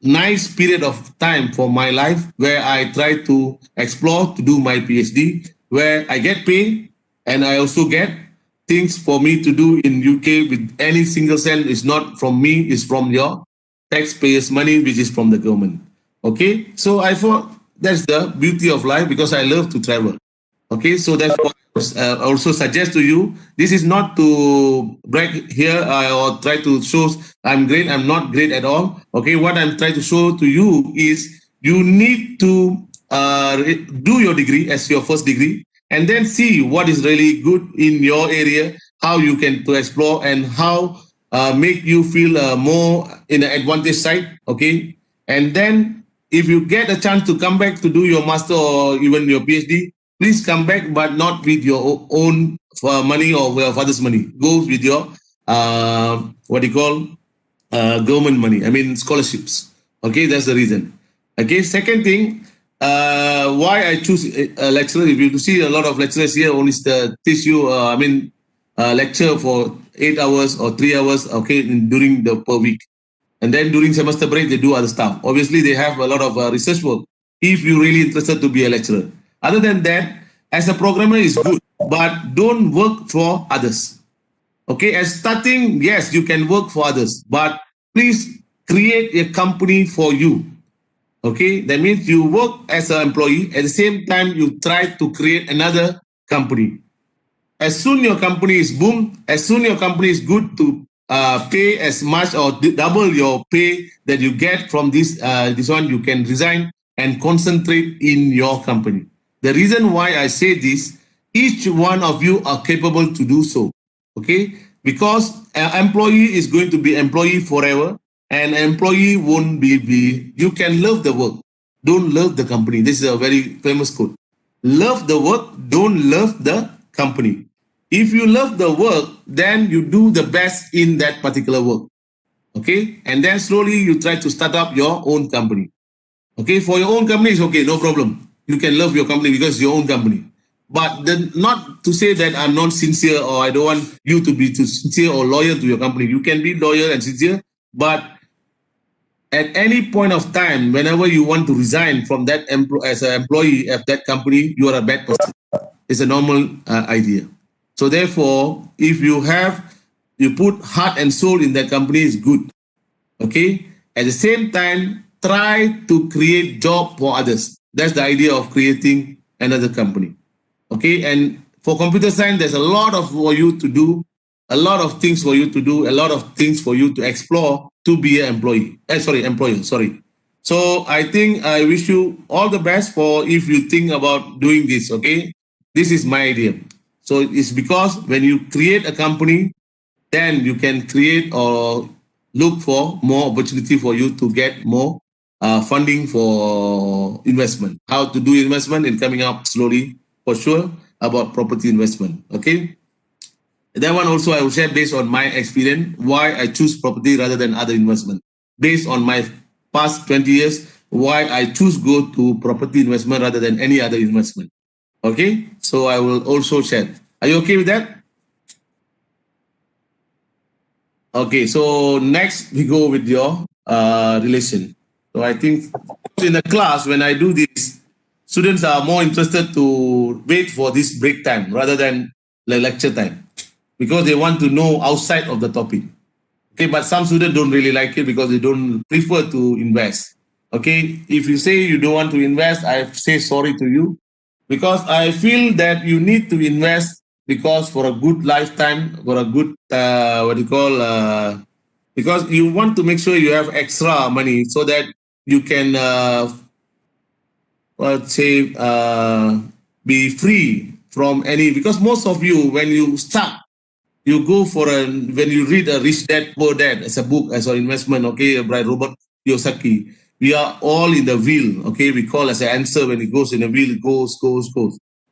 nice period of time for my life, where I try to explore to do my PhD, where I get paid and I also get things for me to do in UK with any single cent. Is not from me, it's from your taxpayers' money, which is from the government. Okay, so I thought that's the beauty of life, because I love to travel. Okay, so that's what I also suggest to you. This is not to brag here or try to show I'm great. I'm not great at all. Okay, what I'm trying to show to you is you need to do your degree as your first degree, and then see what is really good in your area, how you can to explore, and how make you feel more in an advantage side. Okay, and then if you get a chance to come back to do your master or even your PhD, please come back, but not with your own money or your father's money. Go with your what do you call government money. I mean scholarships. Okay, that's the reason. Okay, second thing, why I choose a lecturer. If you see a lot of lecturers here, only teach you. Lecture for 8 hours or 3 hours. Okay, during the per week. And then during semester break, they do other stuff. Obviously, they have a lot of research work if you're really interested to be a lecturer. Other than that, as a programmer is good, but don't work for others. Okay, as starting, yes, you can work for others, but please create a company for you. Okay, that means you work as an employee, at the same time, you try to create another company. As soon your company is boom, as soon your company is good to pay as much or double your pay that you get from this one, you can resign and concentrate in your company. The reason why I say this, each one of you are capable to do so. Okay, because an employee is going to be employee forever, and an employee won't be. You can love the work, don't love the company. This is a very famous quote. Love the work, don't love the company. If you love the work, then you do the best in that particular work. Okay, and then slowly you try to start up your own company. Okay, for your own company is okay, no problem. You can love your company because it's your own company. But then not to say that I'm not sincere or I don't want you to be too sincere or loyal to your company. You can be loyal and sincere, but at any point of time, whenever you want to resign from that as an employee of that company, you are a bad person. It's a normal idea. So therefore, if you put heart and soul in that company, is good. Okay. At the same time, try to create job for others. That's the idea of creating another company. Okay. And for computer science, there's a lot for you to do, a lot of things for you to do, a lot of things for you to explore to be an employer. Sorry. So I think I wish you all the best for if you think about doing this. Okay. This is my idea. So it's because when you create a company, then you can create or look for more opportunity for you to get more funding for investment. How to do investment and coming up slowly for sure about property investment. Okay. That one also I will share based on my experience, why I choose property rather than other investment. Based on my past 20 years, why I choose go to property investment rather than any other investment. Okay, so I will also share. Are you okay with that? Okay, so next we go with your relation. So I think in the class, when I do this, students are more interested to wait for this break time rather than the lecture time because they want to know outside of the topic. Okay, but some students don't really like it because they don't prefer to invest. Okay, if you say you don't want to invest, I say sorry to you. Because I feel that you need to invest because for a good lifetime, for a good, because you want to make sure you have extra money so that you can, be free from any, because most of you, when you start, you go for when you read a Rich Dad, Poor Dad as a book, as an investment, okay, by Robert Kiyosaki, we are all in the wheel, okay? We call as an answer when it goes in the wheel, it goes.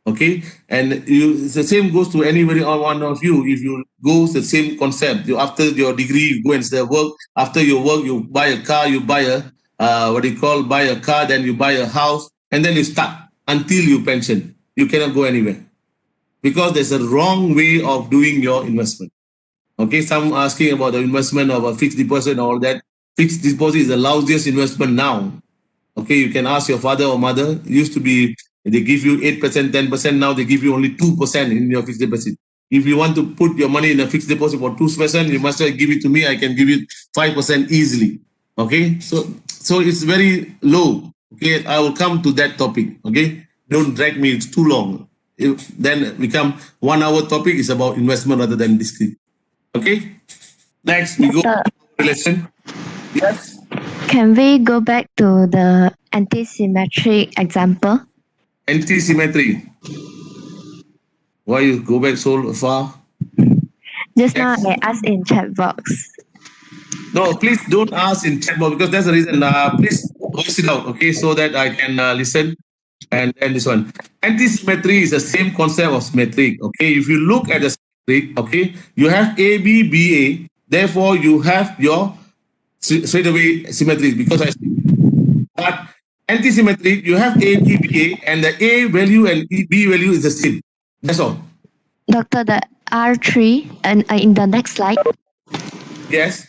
Okay, and the same goes to anybody or one of you. If you go the same concept, after your degree, you go and start work. After your work, you buy a car, you buy a buy a car, then you buy a house, and then you start until you pension. You cannot go anywhere because there's a wrong way of doing your investment. Okay, some asking about the investment of a fixed deposit and all that. Fixed deposit is the lousiest investment now. Okay, you can ask your father or mother. It used to be they give you 8%, 10%. Now they give you only 2% in your fixed deposit. If you want to put your money in a fixed deposit for 2%, you must give it to me. I can give you 5% easily. Okay, so it's very low. Okay, I will come to that topic. Okay, don't drag me. It's too long. then become 1 hour topic is about investment rather than discrete. Okay. Next, we go to relation. Yes. Can we go back to the anti-symmetric example? Anti-symmetry. Why you go back so far? Just now Yes. I asked in chat box. No, please don't ask in chat box because that's the reason. Please voice it out, okay, so that I can listen. And then this one. Anti-symmetry is the same concept of symmetric. Okay, if you look at the symmetric, okay, you have A, B, B, A. Therefore, you have your straight away symmetric because but anti-symmetric, you have A, B, B, A, and the A value and B value is the same. That's all. Doctor, the R3 and in the next slide, Yes.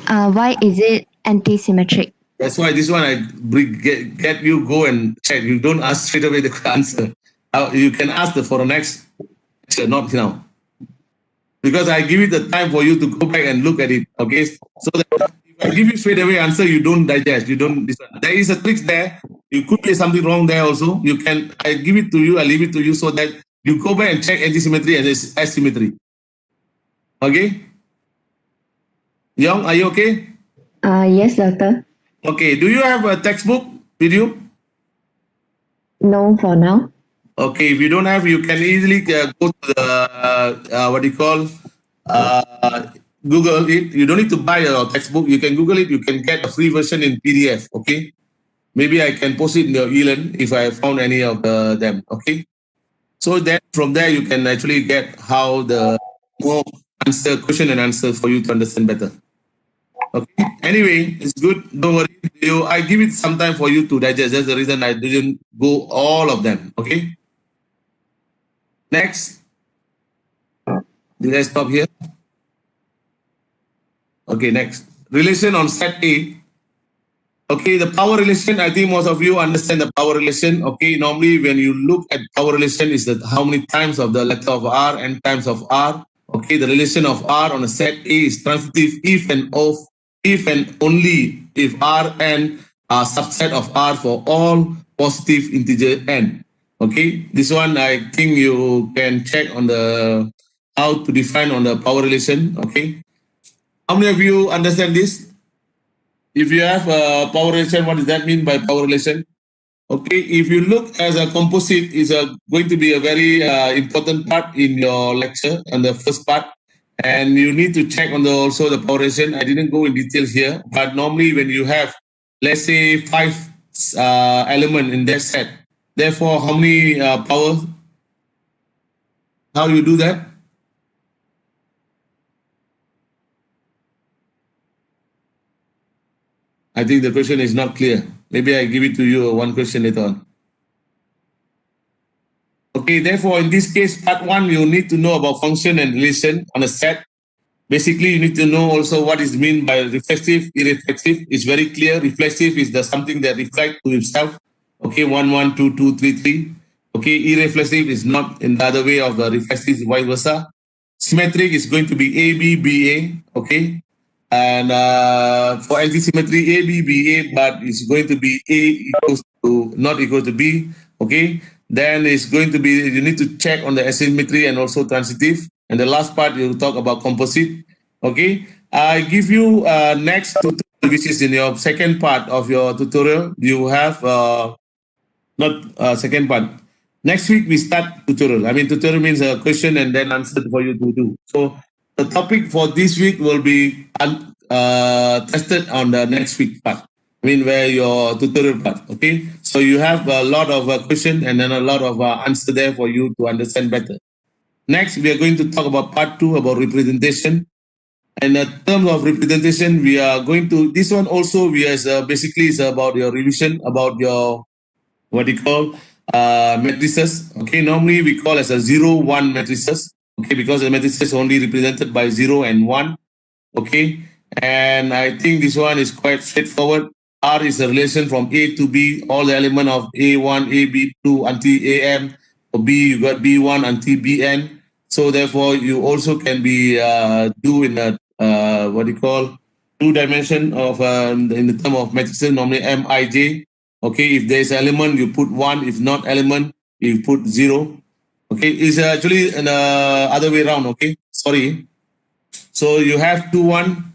why is it anti-symmetric? That's why this one I get you go and check. You don't ask straight away the answer. You can ask for the next, not now. Because I give you the time for you to go back and look at it. Okay. So that if I give you straight away answer, you don't digest. You don't. There is a trick there. You could be something wrong there also. You can. I give it to you. I leave it to you so that you go back and check anti-symmetry and asymmetry. Okay. Young, are you okay? Yes, doctor. Okay. Do you have a textbook with you? No, for now. Okay, if you don't have, you can easily go to the what do you call Google it. You don't need to buy a textbook. You can Google it. You can get a free version in PDF. Okay, maybe I can post it in your e-learn if I found any of them. Okay, so then from there you can actually get how the more answer question and answer for you to understand better. Okay. Anyway, it's good. Don't worry. I give it some time for you to digest. That's the reason I didn't go all of them. Okay. Next. Did I stop here? Okay, next. Relation on set A. Okay, the power relation, I think most of you understand the power relation. Okay, normally when you look at power relation is that how many times of the letter of R and times of R. Okay, the relation of R on a set A is transitive if and only if R n are subset of R for all positive integer n. Okay, this one I think you can check on the how to define on the power relation. Okay, how many of you understand this? If you have a power relation, what does that mean by power relation? Okay, if you look as a composite, is going to be a very important part in your lecture on the first part, and you need to check on also the power relation. I didn't go in detail here, but normally when you have, let's say, 5 elements in that set, therefore, how many powers? How you do that? I think the question is not clear. Maybe I give it to you one question later on. Okay, therefore, in this case, part 1, you need to know about function and relation on a set. Basically, you need to know also what is meant by reflexive, irreflexive. It's very clear. Reflexive is something that reflects to itself. Okay, 1, 1, 2, 2, 3, 3. Okay, irreflexive is not in the other way of the reflexive, vice versa. Symmetric is going to be A, B, B, A. Okay. And for anti-symmetry, A, B, B, A, but it's going to be A equals to, not equal to B. Okay. Then it's going to be, you need to check on the asymmetry and also transitive. And the last part, you talk about composite. Okay. I give you next tutorial, which is in your second part of your tutorial. You have, second part. Next week, we start tutorial. I mean, tutorial means a question and then answer for you to do. So the topic for this week will be tested on the next week part. I mean, where your tutorial part. Okay. So you have a lot of question and then a lot of answer there for you to understand better. Next, we are going to talk about part 2 about representation. And in terms of representation, we are going to, this one also, basically is about your revision, about your, what you call, matrices. Okay, normally we call as a 0, 1 matrices. Okay, because the matrices is only represented by 0 and 1. Okay, and I think this one is quite straightforward. R is a relation from A to B, all the element of A1, AB2 until AM. For B, you got B1 until Bn. So therefore, you also can be do in a what you call 2 dimension of in the term of matrices, normally Mij. Okay, if there is element, you put 1. If not element, you put 0. Okay, it's actually in other way around. Okay, sorry. So you have 2, 1,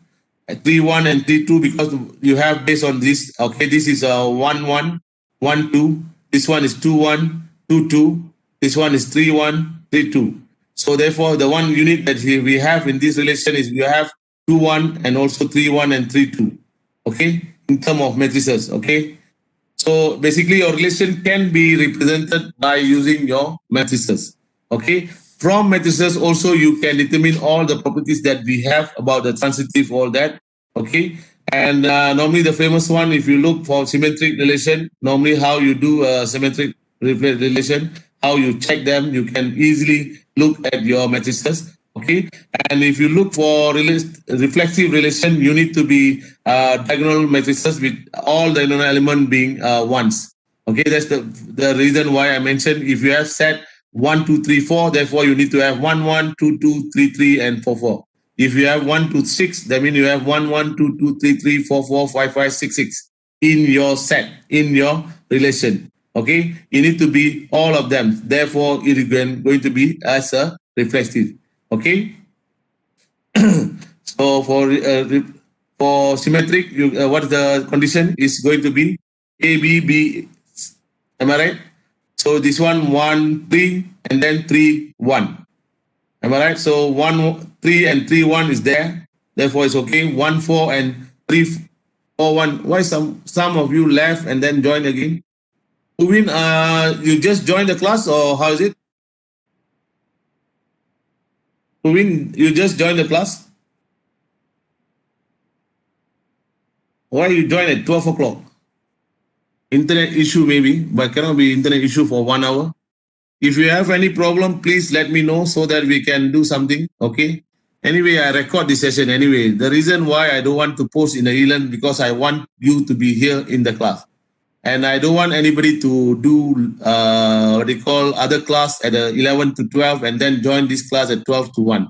3, 1, and 3, 2 because you have based on this. Okay, this is 1, 1, 1, 2. This one is 2, 1, 2, 2. This one is 3, 1, 3, 2. So therefore, the one unit that we have in this relation is you have 2, 1 and also 3, 1 and 3, 2. Okay, in terms of matrices. Okay. So basically, your relation can be represented by using your matrices. Okay. From matrices, also you can determine all the properties that we have about the transitive, all that. Okay. And normally the famous one, if you look for symmetric relation, normally how you do a symmetric relation, how you check them, you can easily look at your matrices. Okay, and if you look for reflexive relation, you need to be diagonal matrices with all diagonal element being ones. Okay, that's the reason why I mentioned if you have set 1, 2, 3, 4, therefore you need to have 1, 1, 2, 2, 3, 3, and 4, 4. If you have 1, 2, 6, that means you have 1, 1, 2, 2, 3, 3, 4, 4, 5, 5, 6, 6 in your set, in your relation. Okay, you need to be all of them. Therefore, it is going to be as a reflexive. Okay. So for symmetric, what is the condition is going to be A, B, B. Am I right? So this one 1, 3, and then 3, 1. Am I right? So 1, 3, and 3, 1 is there. Therefore, it's okay. 1, 4, and 3, 4, 1. Why some of you left and then join again? Uvin, you just joined the class or how is it? Uvin, you just joined the class? Why you join at 12 o'clock? Internet issue maybe, but cannot be internet issue for 1 hour. If you have any problem, please let me know so that we can do something. Okay. Anyway, I record this session anyway. The reason why I don't want to post in the e-learn because I want you to be here in the class. And I don't want anybody to do what they call other class at 11 to 12 and then join this class at 12 to 1.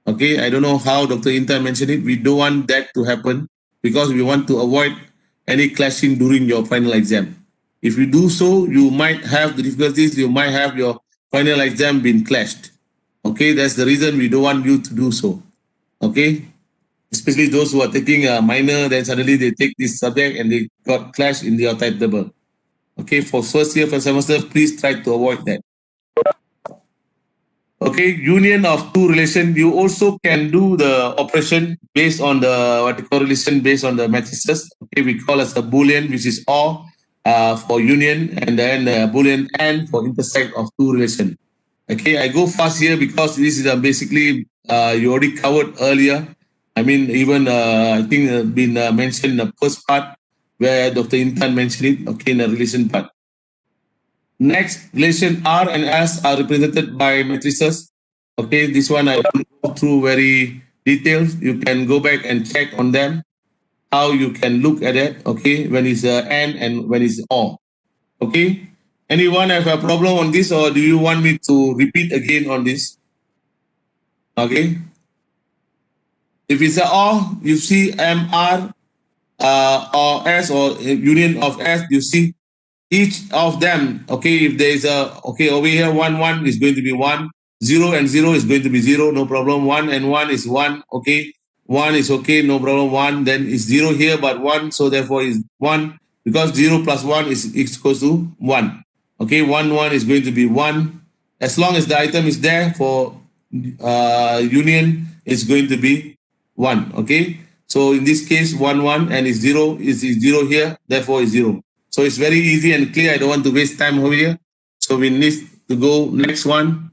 Okay, I don't know how Dr. Intan mentioned it. We don't want that to happen because we want to avoid any clashing during your final exam. If you do so, you might have the difficulties. You might have your final exam being clashed. Okay, that's the reason we don't want you to do so. Okay, especially those who are taking a minor, then suddenly they take this subject and they got clashed in their timetable. Okay, for first year, first semester, please try to avoid that. Okay, union of two relation. You also can do the operation based on the what you call relation based on the matrices. Okay, we call as a Boolean, which is OR for union, and then the Boolean AND for intersect of two relation. Okay, I go fast here because this is basically you already covered earlier. I mean, even I think been mentioned in the first part where Dr. Intan mentioned it. Okay, in the relation part. Next, relation R and S are represented by matrices. Okay, this one I don't go through very detailed. You can go back and check on them, how you can look at it. Okay, when it's AND and when it's OR. Okay, anyone have a problem on this or do you want me to repeat again on this? Okay, if it's an OR, you see MR or S or union of S, you see each of them. Okay, if there is a, okay, over here 1, 1 is going to be 1, 0 and 0 is going to be 0, no problem. 1 and 1 is 1, okay. 1 is okay, no problem. 1, then is 0 here, but 1, so therefore is 1, because 0 plus 1 is equals to 1. Okay, 1, 1 is going to be 1. As long as the item is there for union, it's going to be 1, okay. So in this case, 1, 1 and is 0 is 0 here, therefore is 0. So it's very easy and clear. I don't want to waste time over here. So we need to go next one.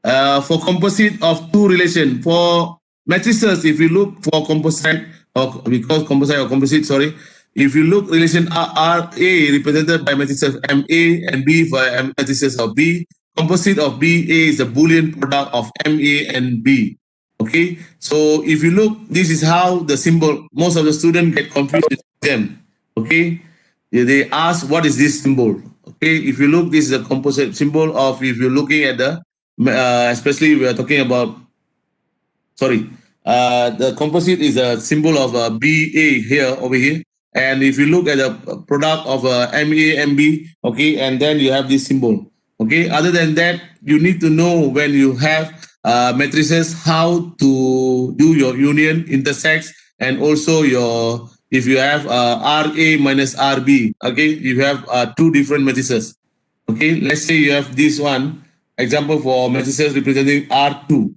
For composite of two relation, for matrices, if you look for composite, or we call composite or composite, sorry. If you look relation RA represented by matrices MA and B for matrices of B, composite of BA is the Boolean product of MA and B. Okay, so if you look, this is how the symbol, most of the students get confused with them. Okay. They ask, what is this symbol? Okay, if you look, this is a composite symbol of, if you're looking at the, especially we are talking about, sorry, the composite is a symbol of BA here, over here. And if you look at the product of MA, MB, okay, and then you have this symbol. Okay. Other than that, you need to know when you have matrices how to do your union, intersects, and also your if you have RA minus RB. Okay, you have two different matrices. Okay, let's say you have this one example for matrices representing R2.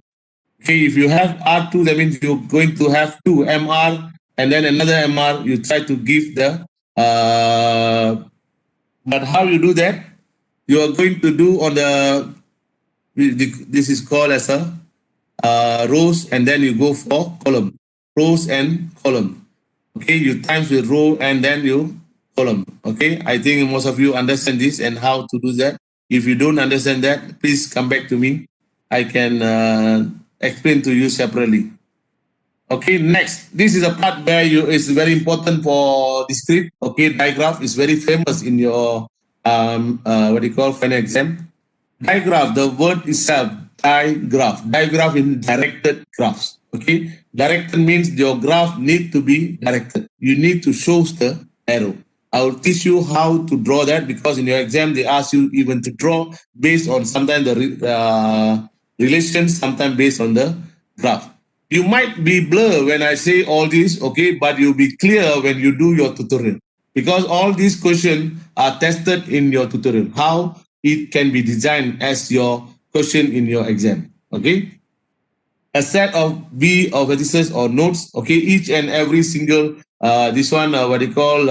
Okay, if you have R2, that means you're going to have two MR and then another MR. You try to give the but how you do that? You are going to do on this is called as a rows, and then you go for column, rows and column. Okay, you times with row and then you column. Okay, I think most of you understand this and how to do that. If you don't understand that, please come back to me. I can explain to you separately. Okay, next. This is a part where it's very important for discrete. Okay, digraph is very famous in your what do you call final exam. Digraph, the word itself, digraph. Digraph in directed graphs. Okay, directed means your graph need to be directed. You need to show the arrow. I will teach you how to draw that because in your exam they ask you even to draw based on sometimes the relations, sometimes based on the graph. You might be blur when I say all this, okay, but you'll be clear when you do your tutorial because all these questions are tested in your tutorial. How it can be designed as your question in your exam, okay? A set of B of vertices or nodes, okay, each and every single, this one, what we call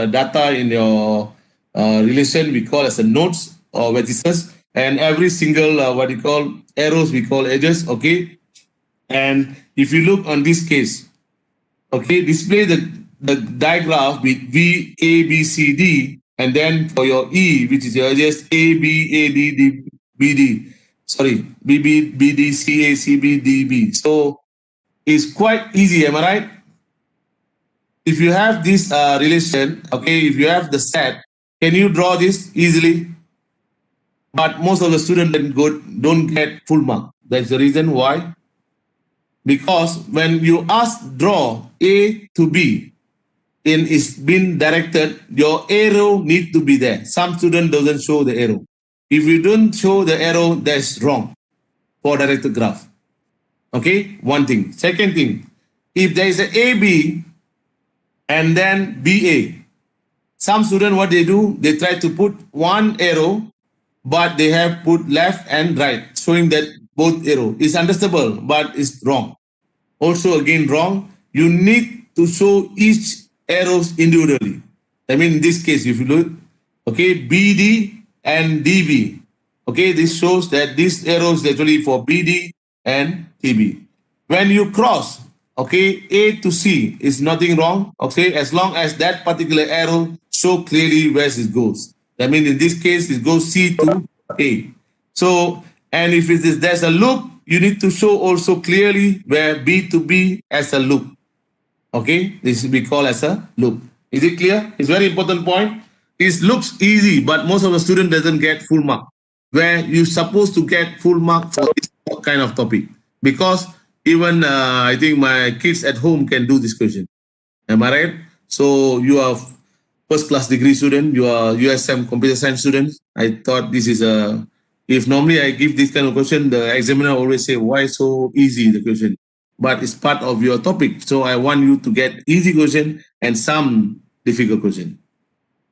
data in your relation, we call as a nodes or vertices, and every single, what we call arrows, we call edges, okay? And if you look on this case, okay, display the digraph with V, A, B, C, D, and then for your E, which is your edges, A, B, A, D, D, B, D. Sorry, B, B, B, D, C, A, C, B, D, B. So it's quite easy, am I right? If you have this relation, okay, if you have the set, can you draw this easily? But most of the students don't get full mark. That's the reason why. Because when you ask draw A to B, and it's been directed, your arrow need to be there. Some student doesn't show the arrow. If you don't show the arrow, that's wrong for directed graph. Okay, one thing. Second thing, if there is a AB and then BA, some student what they do, they try to put one arrow, but they have put left and right, showing that both arrow is understandable, but it's wrong. Also again wrong. You need to show each arrows individually. I mean in this case, if you look, okay, BD and DB. Okay, this shows that this arrow is actually for BD and TB. When you cross, okay, A to C is nothing wrong. Okay, as long as that particular arrow show clearly where it goes. I mean in this case, it goes C to A. So, and if it is there's a loop, you need to show also clearly where B to B as a loop. Okay, this will be called as a loop. Is it clear? It's a very important point. It looks easy, but most of the student doesn't get full mark. Where you're supposed to get full mark for this kind of topic. Because even I think my kids at home can do this question. Am I right? So you are first class degree student, you are USM computer science student. I thought this is a, if normally I give this kind of question, the examiner always say, why so easy the question? But it's part of your topic. So I want you to get easy question and some difficult question.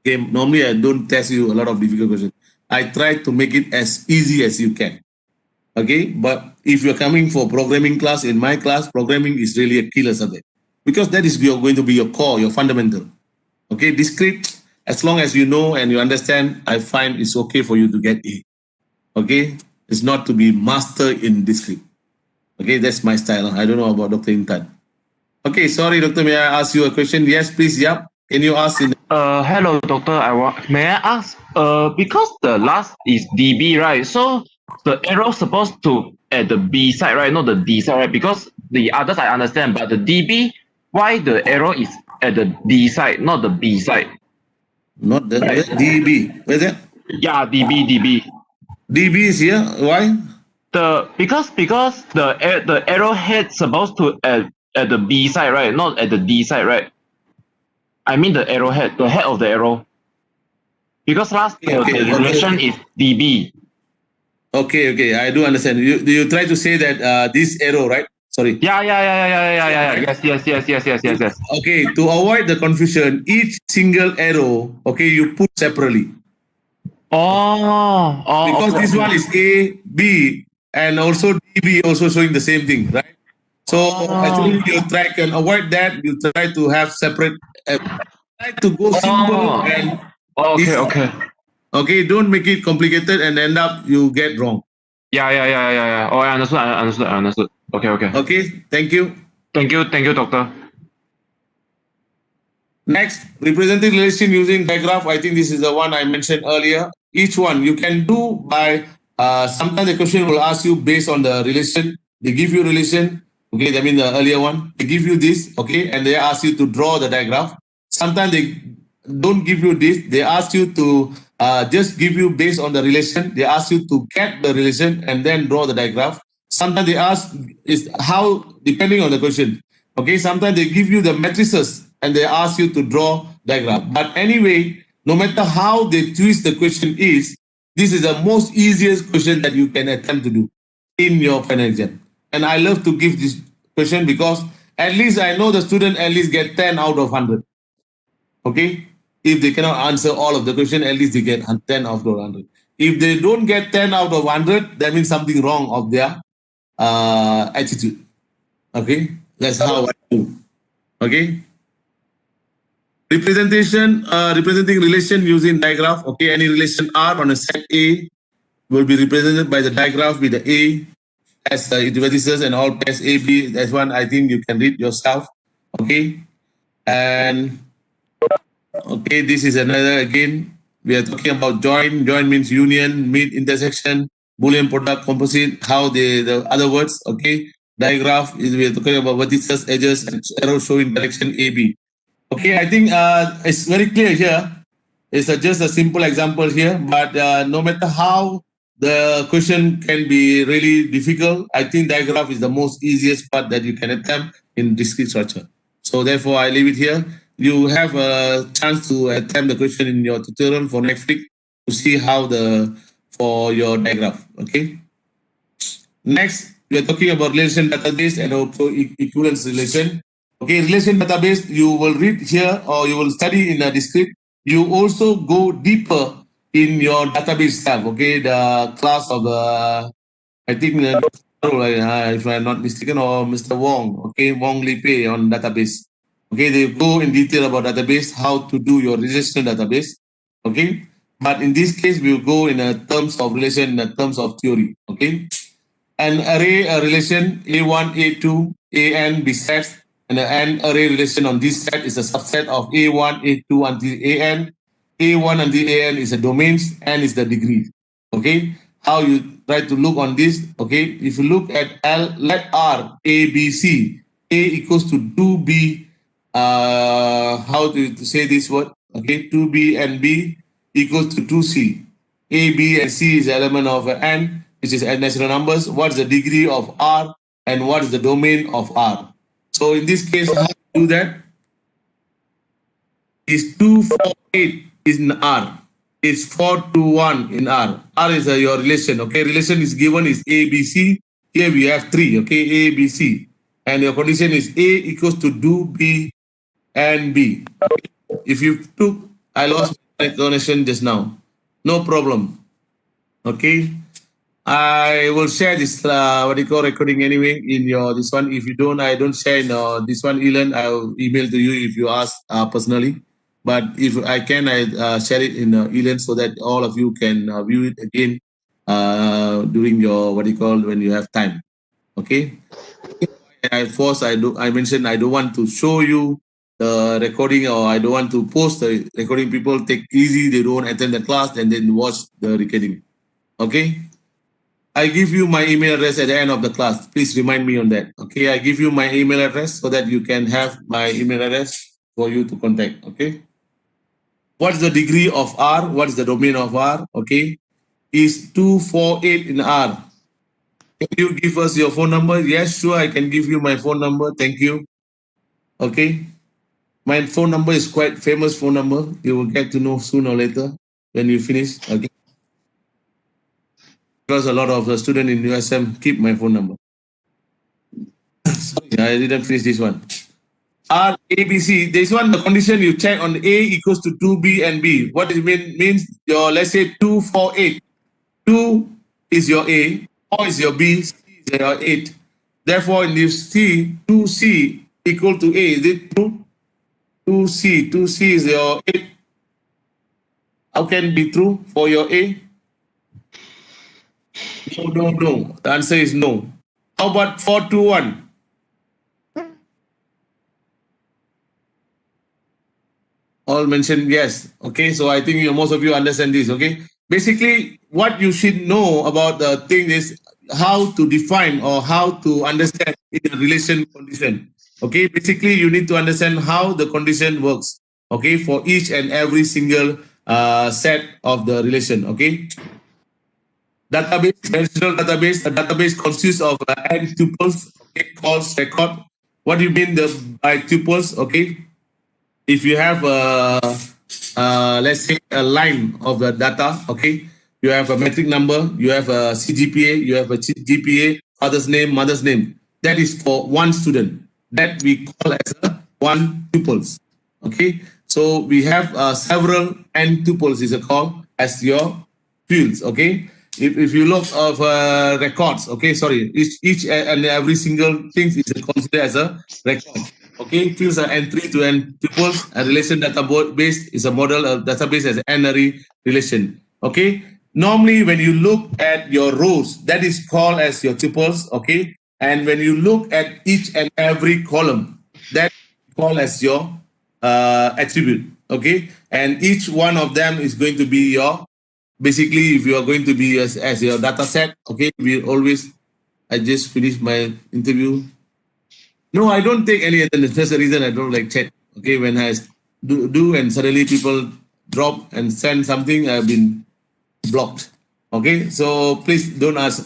Okay, normally I don't test you a lot of difficult questions. I try to make it as easy as you can. Okay, but if you're coming for programming class, in my class, programming is really a killer subject. Because that is going to be your core, your fundamental. Okay, discrete, as long as you know and you understand, I find it's okay for you to get A. Okay, it's not to be master in discrete. Okay, that's my style. I don't know about Dr. Intan. Okay, sorry, Doctor, may I ask you a question? Yes, please, yep. Can you ask in hello, doctor. May I ask? Because the last is DB, right? So the arrow supposed to at the B side, right? Not the D side, right? Because the others I understand, but the DB, why the arrow is at the D side, not the B side? Not the right? DB. Where's that? Yeah, DB. DB is here. Why? Because the arrowhead supposed to at the B side, right? Not at the D side, right? I mean the arrowhead, the head of the arrow. Because last Okay, okay. the relation is dB. Okay, okay. I do understand. You try to say that this arrow, right? Sorry. Yeah. Yes. Okay, to avoid the confusion, each single arrow, okay, you put separately. Because Okay. this one is A, B, and also DB also showing the same thing, right? So actually, you can avoid that. You try to have separate, try to go simple and Okay, easy. okay. Okay, don't make it complicated and end up you get wrong. Yeah. Oh, I understood. Okay. Okay, thank you. Thank you, doctor. Next, representing relation using digraph. I think this is the one I mentioned earlier. Each one you can do by, sometimes the question will ask you based on the relation. They give you relation. Okay, that means the earlier one. They give you this, okay, and they ask you to draw the diagram. Sometimes they don't give you this. They ask you to just give you based on the relation. They ask you to get the relation and then draw the diagram. Sometimes they ask is how, depending on the question. Okay, sometimes they give you the matrices and they ask you to draw diagram. But anyway, no matter how they twist the question is, this is the most easiest question that you can attempt to do in your final exam. And I love to give this question because at least I know the student at least get 10 out of 100. Okay? If they cannot answer all of the question, at least they get 10 out of 100. If they don't get 10 out of 100, that means something wrong of their attitude. Okay? That's how I do. Okay? Representing relation using digraph. Okay, any relation R on a set A will be represented by the digraph with the A as the vertices and all pairs A, B. That's one I think you can read yourself. Okay, and okay, this is another again. We are talking about join. Join means union, meet, intersection, Boolean product, composite. How the other words. Okay, digraph is we are talking about vertices, edges, and arrows showing direction A, B. Okay, I think it's very clear here. It's just a simple example here, but no matter how the question can be really difficult, I think digraph is the most easiest part that you can attempt in discrete structure. So therefore, I leave it here. You have a chance to attempt the question in your tutorial for next week to see how for your digraph. Okay. Next, we are talking about relation database and also equivalence relation. Okay, relation database, you will read here or you will study in a discrete. You also go deeper in your database tab. Okay, the class of I think if I'm not mistaken, or Mr. Wong. Okay, Wong Lipe on database. Okay, they go in detail about database, how to do your relational database. Okay, but in this case, we'll go in terms of relation, in terms of theory. Okay. An array relation A1, A2, AN, B sets, and an array relation on this set is a subset of A1, A2 until AN. A1 until AN is a domains, N is the degree. Okay, how you try to look on this? Okay, if you look at let R A, B, C, A equals to 2B. How to say this word? Okay, 2B and B equals to 2C. A, B, and C is element of N, which is natural numbers. What's the degree of R and what is the domain of R? So in this case, how to do that? Is 248 in R. It's 421 in R. R is your relation. Okay, relation is given is A, B, C. Here we have 3. Okay, A, B, C. And your condition is A equals to do B and B. If you took, I lost my connection just now. No problem. Okay. I will share this recording anyway in your this one. If you don't, I don't share in this one, Elon. I'll email to you if you ask personally. But if I can, I share it in Elon so that all of you can view it again during your when you have time. Okay. I mentioned I don't want to show you the recording, or I don't want to post the recording. People take easy, they don't attend the class and then watch the recording. Okay. I give you my email address at the end of the class. Please remind me on that. Okay, I give you my email address so that you can have my email address for you to contact. Okay. What's the degree of R? What's the domain of R? Okay. Is 248 in R. Can you give us your phone number? Yes, sure. I can give you my phone number. Thank you. Okay. My phone number is quite famous phone number. You will get to know sooner or later. when you finish. Okay. Because a lot of the students in USM keep my phone number. Sorry, I didn't finish this one. R, A, B, C. This one, the condition you check on A equals to 2B and B. What it means your, let's say 2, 4, 8. 2 is your A, 4 is your B, C is your 8. Therefore, in this C, 2C equal to A. Is it true? 2C. 2C is your 8. How can it be true for your A? No. The answer is no. How about 4, 2, 1? All mentioned yes. Okay, so I think most of you understand this. Okay, basically, what you should know about the thing is how to define or how to understand in a relation condition. Okay, basically, you need to understand how the condition works. Okay, for each and every single set of the relation. Okay, database, relational database. A database consists of n tuples. Okay, calls record. What do you mean by tuples? Okay. If you have let's say a line of the data, okay, you have a metric number, you have a CGPA, you have a GPA, father's name, mother's name. That is for one student. That we call as a one tuples. Okay, so we have several n tuples is called as your fields. Okay, if you look of records, okay, sorry, each and every single thing is considered as a record. Okay, fields are n3 to n tuples. A relation database is a model of database as an n-ary relation. Okay, normally when you look at your rows, that is called as your tuples. Okay, and when you look at each and every column, that is called as your attribute. Okay, and each one of them is going to be your, basically, if you are going to be as your data set. Okay, we always, I just finished my interview. No, I don't take any attendance. That's the reason I don't like chat. Okay, when I do and suddenly people drop and send something, I've been blocked. Okay, so please don't ask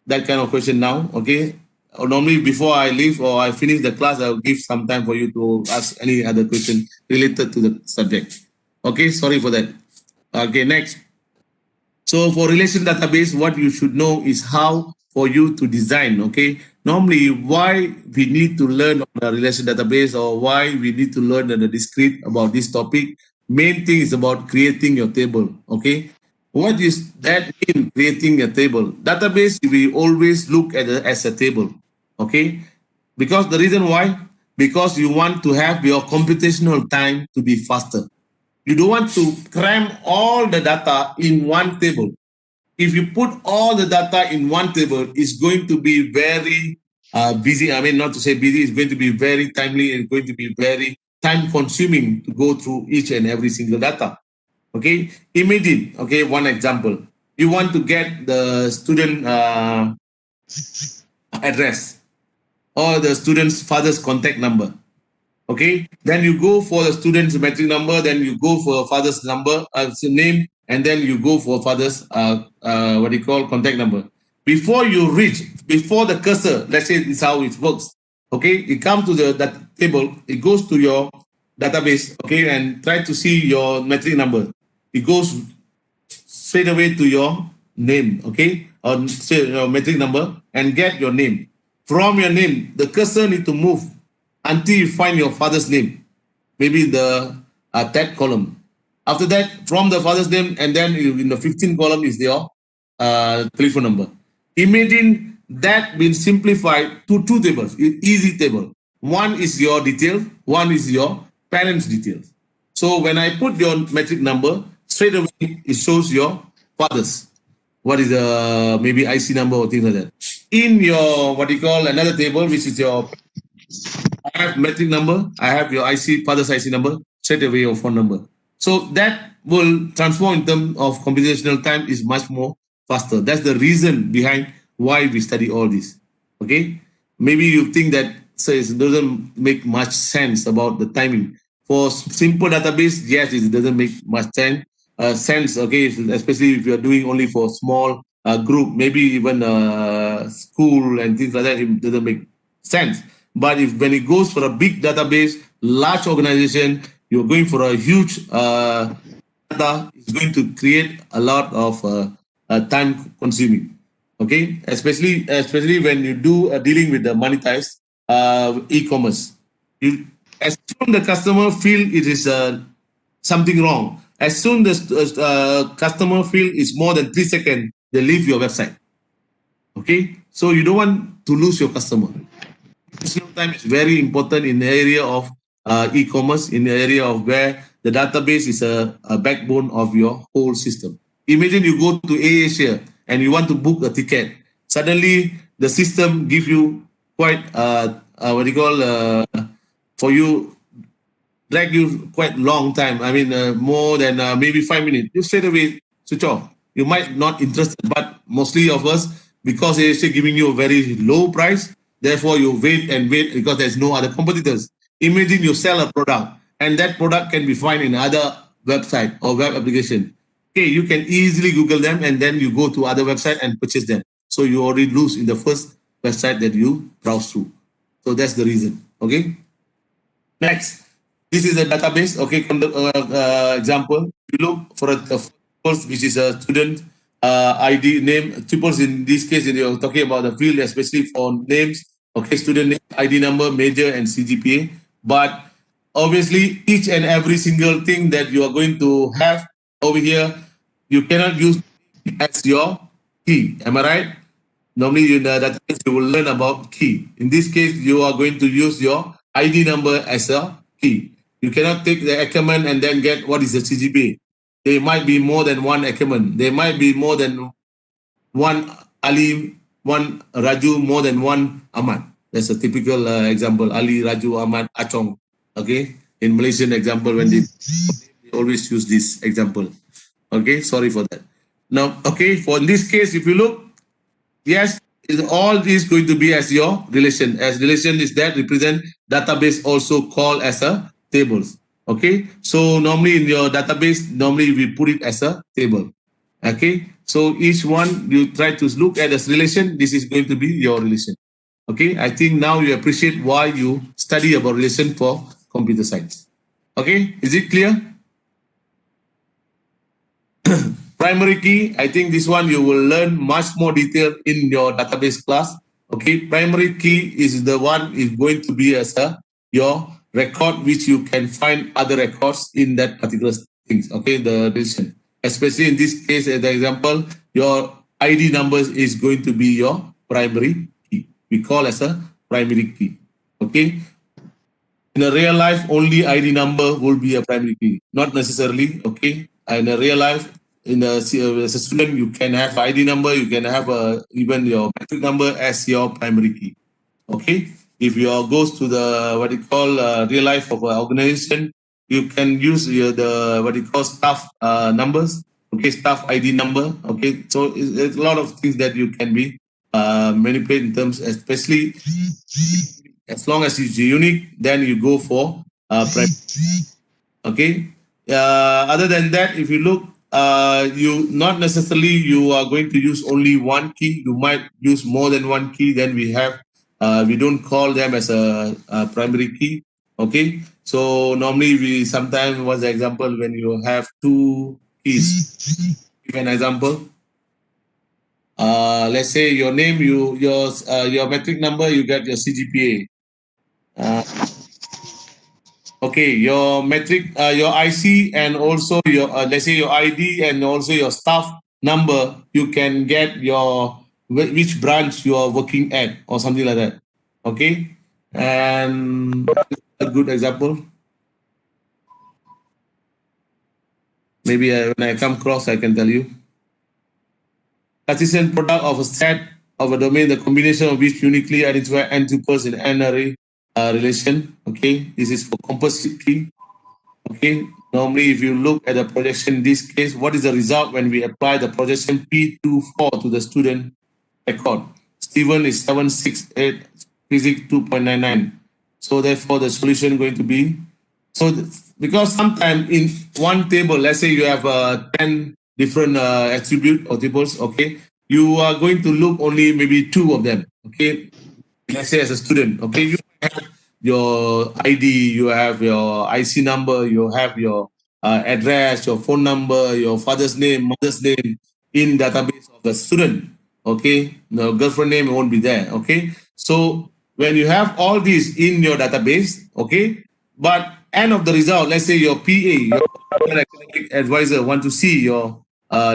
that kind of question now. Okay, or normally before I leave or I finish the class, I'll give some time for you to ask any other question related to the subject. Okay, sorry for that. Okay, next. So for relation database, what you should know is how for you to design. Okay, normally why we need to learn on a relation database or why we need to learn the discrete about this topic. Main thing is about creating your table. Okay, what is that mean, creating a table? Database, we always look at it as a table. Okay, because the reason why, because you want to have your computational time to be faster. You don't want to cram all the data in one table. If you put all the data in one table, it's going to be very busy. I mean, not to say busy, it's going to be very timely and going to be very time consuming to go through each and every single data. Okay, imagine, okay, one example. You want to get the student address or the student's father's contact number. Okay, then you go for the student's metric number, then you go for father's number, name, and then you go for father's what you call contact number. Before you reach, before the cursor, let's say this is how it works. Okay, it comes to that table, it goes to your database, okay, and try to see your metric number. It goes straight away to your name, okay, or say your metric number and get your name. From your name, the cursor need to move until you find your father's name, maybe the third column. After that, from the father's name, and then in the 15th column is your telephone number. Imagine that being simplified to two tables, easy table. One is your detail, one is your parents' details. So when I put your metric number, straight away it shows your father's. What is the maybe IC number or things like that. In your what you call another table, which is your, I have metric number, I have your IC, father's IC number, straight away your phone number. So that will transform in terms of computational time is much more faster. That's the reason behind why we study all this. Okay, maybe you think that it doesn't make much sense about the timing. For simple database, yes, it doesn't make much sense. Okay, especially if you're doing only for small group, maybe even school and things like that, it doesn't make sense. But when it goes for a big database, large organization, you're going for a huge data data is going to create a lot of time consuming. Okay, especially when you do dealing with the monetized e-commerce. As soon the customer feel it is something wrong, as soon the customer feel it's more than 3 seconds, they leave your website. Okay, so you don't want to lose your customer. Slow time is very important in the area of e-commerce, in the area of where the database is a backbone of your whole system. Imagine you go to AirAsia and you want to book a ticket. Suddenly, the system give you quite for you, drag you quite long time. I mean, more than maybe 5 minutes. You straight away switch off. You might not interested, but mostly of us, because AirAsia giving you a very low price, therefore you wait and wait because there's no other competitors. Imagine you sell a product and that product can be found in other website or web application. Okay, you can easily Google them and then you go to other website and purchase them. So you already lose in the first website that you browse through. So that's the reason. Okay. Next, this is a database. Okay, example. You look for a first, which is a student ID name. Tuples in this case, you're talking about the field, especially for names. Okay, student name, ID number, major, and CGPA. But obviously, each and every single thing that you are going to have over here, you cannot use as your key. Am I right? Normally, in the database, you will learn about key. In this case, you are going to use your ID number as a key. You cannot take the Ackerman and then get what is the CGPA. There might be more than one Ackerman. There might be more than one Ali, one Raju, more than one Ahmad. That's a typical example. Ali, Raju, Ahmad, Achong. Okay, in Malaysian example, when they always use this example. Okay, sorry for that. Now, okay, for in this case, if you look, yes, all is going to be as your relation. As relation is that represent database also called as a tables. Okay, so normally in your database, normally we put it as a table. Okay, so each one you try to look at as relation. This is going to be your relation. Okay, I think now you appreciate why you study about relation for computer science. Okay, is it clear? Primary key, I think this one you will learn much more detail in your database class. Okay, primary key is the one is going to be as your record, which you can find other records in that particular things. Okay, the relation. Especially in this case, as the example, your ID numbers is going to be your primary key. We call as a primary key. Okay. In a real life, only ID number will be a primary key. Not necessarily. Okay. In a real life, as a student, you can have ID number. You can have even your metric number as your primary key. Okay. If you goes to the what you call real life of an organization, you can use the what you call staff numbers. Okay, staff ID number. Okay, so it's a lot of things that you can be manipulate in terms, especially as long as it's unique, then you go for okay. Other than that, if you look, you not necessarily you are going to use only one key. You might use more than one key. Then we have we don't call them as a primary key. Okay, so normally we sometimes was the example when you have two keys. Give an example. Let's say your name, your metric number, you get your CGPA. Okay, your metric, your IC, and also your let's say your ID and also your staff number. You can get your which branch you are working at or something like that. Okay, and a good example. Maybe when I come across, I can tell you. Consistent product of a set of a domain, the combination of which uniquely identify n tuples in n array relation. Okay, this is for composite key. Okay, normally if you look at the projection in this case, what is the result when we apply the projection P24 to the student record? Stephen is 768, physics 2.99. So therefore the solution going to be, so because sometimes in one table, let's say you have 10 different attribute or tables, okay, you are going to look only maybe 2 of them, okay. Let's say as a student, okay, you have your ID, you have your IC number, you have your address, your phone number, your father's name, mother's name in database of the student. Okay, the girlfriend name won't be there. Okay, so when you have all these in your database, okay, but end of the result, let's say your PA, your academic advisor, want to see your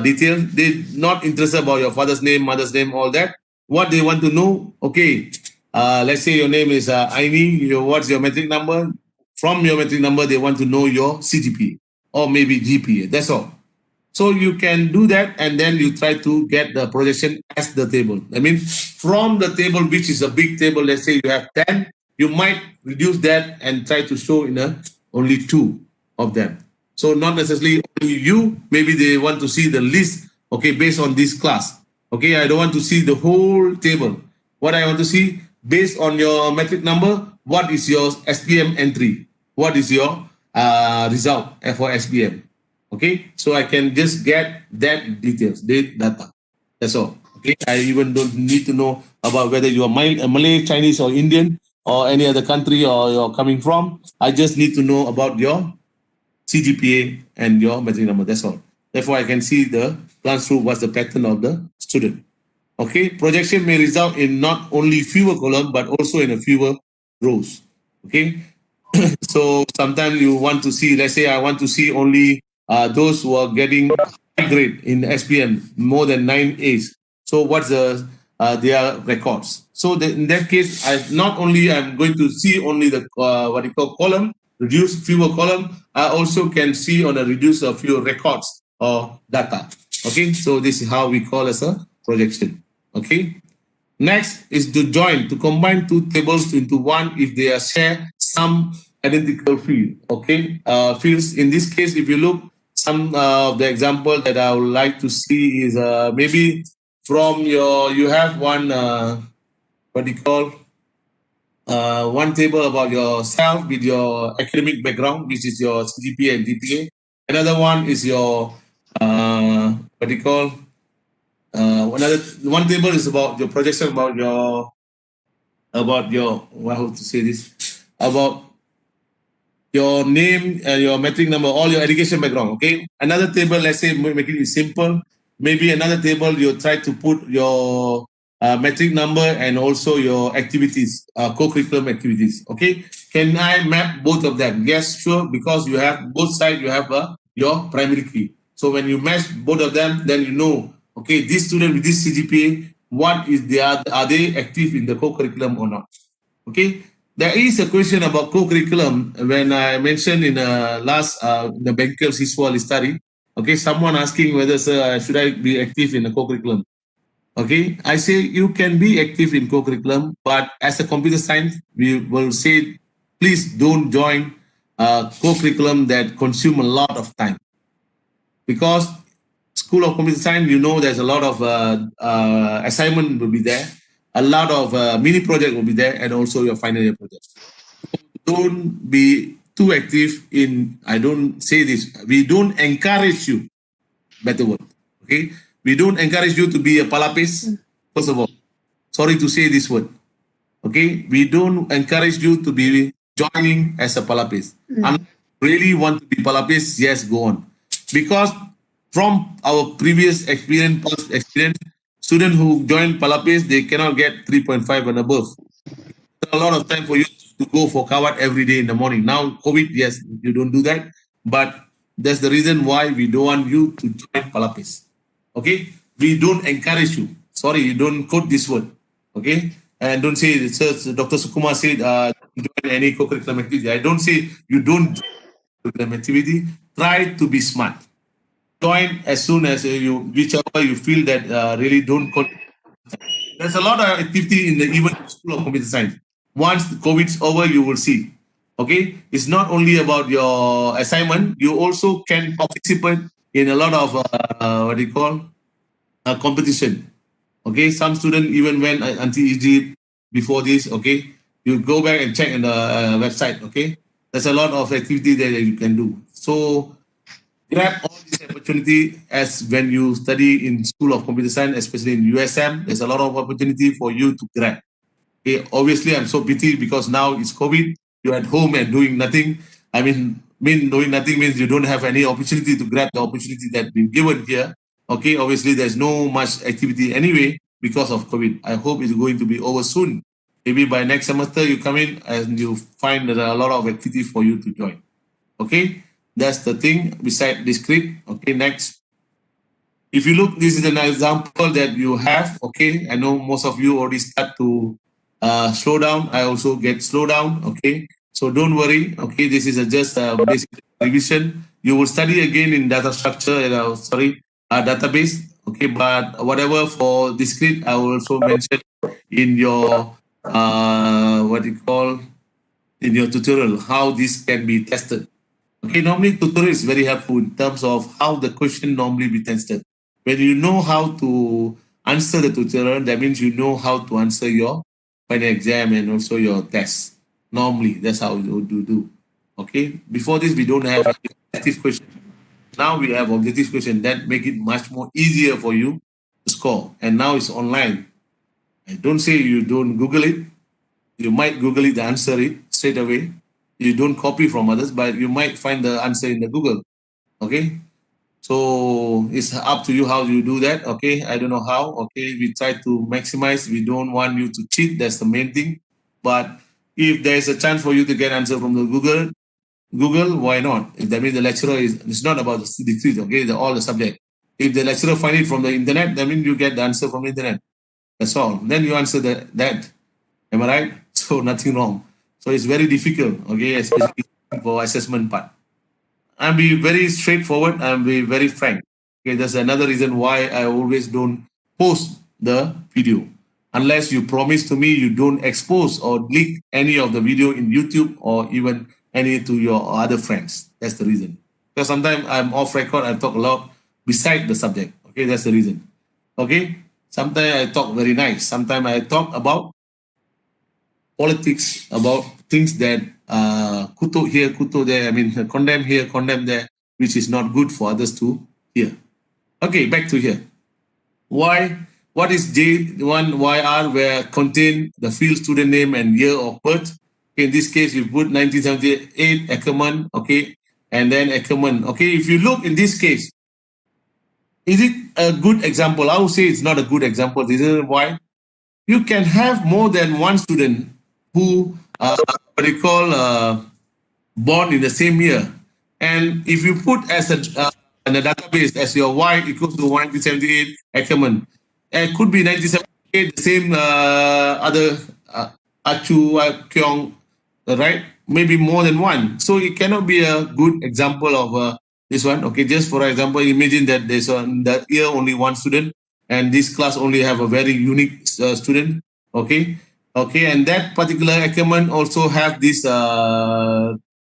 details. They're not interested about your father's name, mother's name, all that. What they want to know, okay, let's say your name is Aini, what's your metric number? From your metric number, they want to know your CGPA or maybe GPA. That's all. So you can do that, and then you try to get the projection as the table. I mean, from the table, which is a big table, let's say you have 10, you might reduce that and try to show in only 2 of them. So not necessarily only you, maybe they want to see the list, okay, based on this class. Okay, I don't want to see the whole table. What I want to see, based on your metric number, what is your SPM entry? What is your result for SPM? Okay, so I can just get that details, data. That's all. Okay, I even don't need to know about whether you are Malay, Chinese, or Indian, or any other country or you're coming from. I just need to know about your CGPA and your metric number. That's all. Therefore, I can see the glance through what's the pattern of the student. Okay, projection may result in not only fewer columns but also in a fewer rows. Okay, so sometimes you want to see, let's say I want to see only those who are getting high grade in SPM, more than 9 A's. So what's their records? So in that case, not only I'm going to see only the what you call column, reduce fewer column, I also can see on a reduce a few records or data. Okay, so this is how we call as a projection. Okay. Next is to join, to combine 2 tables into one if they share some identical field. Okay, fields. In this case, if you look, some of the example that I would like to see is maybe from you have one what do you call one table about yourself with your academic background, which is your CGPA and GPA. Another one is your what do you call one table is about your projection about your how to say this, about your name and your metric number, all your education background. Okay, another table, let's say, make it simple. Maybe another table you try to put your metric number and also your activities, co-curriculum activities. Okay, can I map both of them? Yes, sure, because you have both sides. You have your primary key. So when you match both of them, then you know, okay, this student with this CGPA, what is are they active in the co-curriculum or not? Okay. There is a question about co-curriculum when I mentioned in the last the Benkel Siswa study. Okay, someone asking whether should I be active in the co-curriculum. Okay, I say you can be active in co-curriculum, but as a computer science, we will say please don't join co-curriculum that consume a lot of time, because School of Computer Science, you know, there's a lot of assignment will be there. A lot of mini project will be there, and also your final year projects. Don't be too active in, I don't say this, we don't encourage you, better word, okay? We don't encourage you to be a palapis, first of all. Sorry to say this word, okay? We don't encourage you to be joining as a palapis. Unless you really want to be palapis, yes, go on. Because from our previous experience, past experience, students who join Palapis, they cannot get 3.5 and above. A lot of time for you to go for Kawat every day in the morning. Now, COVID, yes, you don't do that. But that's the reason why we don't want you to join Palapis. Okay? We don't encourage you. Sorry, you don't quote this word. Okay? And don't say, Dr. Sukuma said, join any co-curriculum activity. I don't say you don't join co-curriculum activity. Try to be smart. Join as soon as whichever you feel that really don't. There's a lot of activity in the even School of Computer Science. Once COVID's over, you will see. Okay, it's not only about your assignment. You also can participate in a lot of what do you call competition. Okay, some students even went anti-Egypt before this. Okay, you go back and check on the website. Okay, there's a lot of activity that you can do. So grab all this opportunity as when you study in School of Computer Science, especially in USM. There's a lot of opportunity for you to grab. Okay, obviously, I'm so pity because now it's COVID. You're at home and doing nothing. I mean, doing nothing means you don't have any opportunity to grab the opportunity that's been given here. Okay, obviously there's no much activity anyway because of COVID. I hope it's going to be over soon. Maybe by next semester you come in and you find that there are a lot of activity for you to join. Okay, that's the thing beside discrete. Okay, next. If you look, this is an example that you have. Okay, I know most of you already start to slow down. I also get slow down. Okay, so don't worry. Okay, this is just a basic revision. You will study again in data structure. Database. Okay, but whatever for discrete, I will also mention in your in your tutorial how this can be tested. Okay, normally tutorial is very helpful in terms of how the question normally be tested. When you know how to answer the tutorial, that means you know how to answer your final exam and also your test. Normally, that's how you do. Okay, before this, we don't have objective question. Now we have objective question that make it much more easier for you to score. And now it's online. I don't say you don't Google it. You might Google it, answer it straight away. You don't copy from others, but you might find the answer in the Google. Okay. So it's up to you how you do that. Okay. I don't know how. Okay. We try to maximize. We don't want you to cheat. That's the main thing. But if there's a chance for you to get answer from the Google, why not? If that means the lecturer it's not about the discrete, okay, all the subject. If the lecturer find it from the internet, that means you get the answer from the internet. That's all. Then you answer that. Am I right? So nothing wrong. So it's very difficult, okay, especially for assessment part. I'll be very straightforward. I'll be very frank. Okay, that's another reason why I always don't post the video. Unless you promise to me you don't expose or leak any of the video in YouTube or even any to your other friends. That's the reason. Because sometimes I'm off record, I talk a lot beside the subject. Okay, that's the reason. Okay, sometimes I talk very nice. Sometimes I talk about politics, about things that kutuk here, kutuk there. I mean, condemn here, condemn there, which is not good for others to hear. Okay, back to here. Why? What is J1YR where contain the field, student name, and year of birth? Okay, in this case, we put 1978 Ackerman, okay, and then Ackerman. Okay, if you look in this case, is it a good example? I would say it's not a good example. This is why you can have more than one student who born in the same year, and if you put as in a database as your Y equals to 1978 Ackerman, it could be 1978 the same other Achu Kyong, right? Maybe more than one. So it cannot be a good example of this one. Okay, just for example, imagine that there's that year only one student, and this class only have a very unique student. Okay, and that particular Ackerman also have these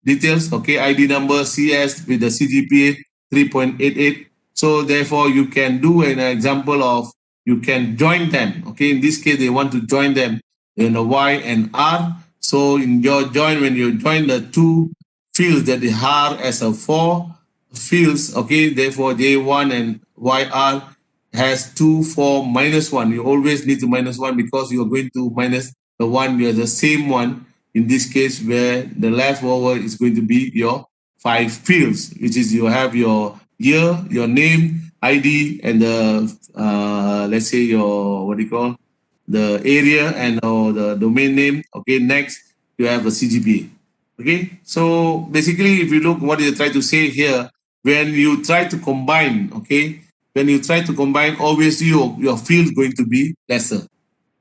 details. Okay, ID number CS with the CGPA 3.88. So therefore, you can do an example of you can join them. Okay, in this case, they want to join them in a Y and R. So in your join, when you join the two fields that they have as a 4 fields, okay, therefore J1 and YR has 2, 4, minus 1. You always need to minus 1 because you are going to minus the one, you are the same one. In this case, where the left over is going to be your 5 fields, which is you have your year, your name, ID, and the let's say your the area and the domain name. Okay, next you have a CGPA. Okay, so basically, if you look what you try to say here, when you try to combine, okay, when you try to combine, obviously your field is going to be lesser,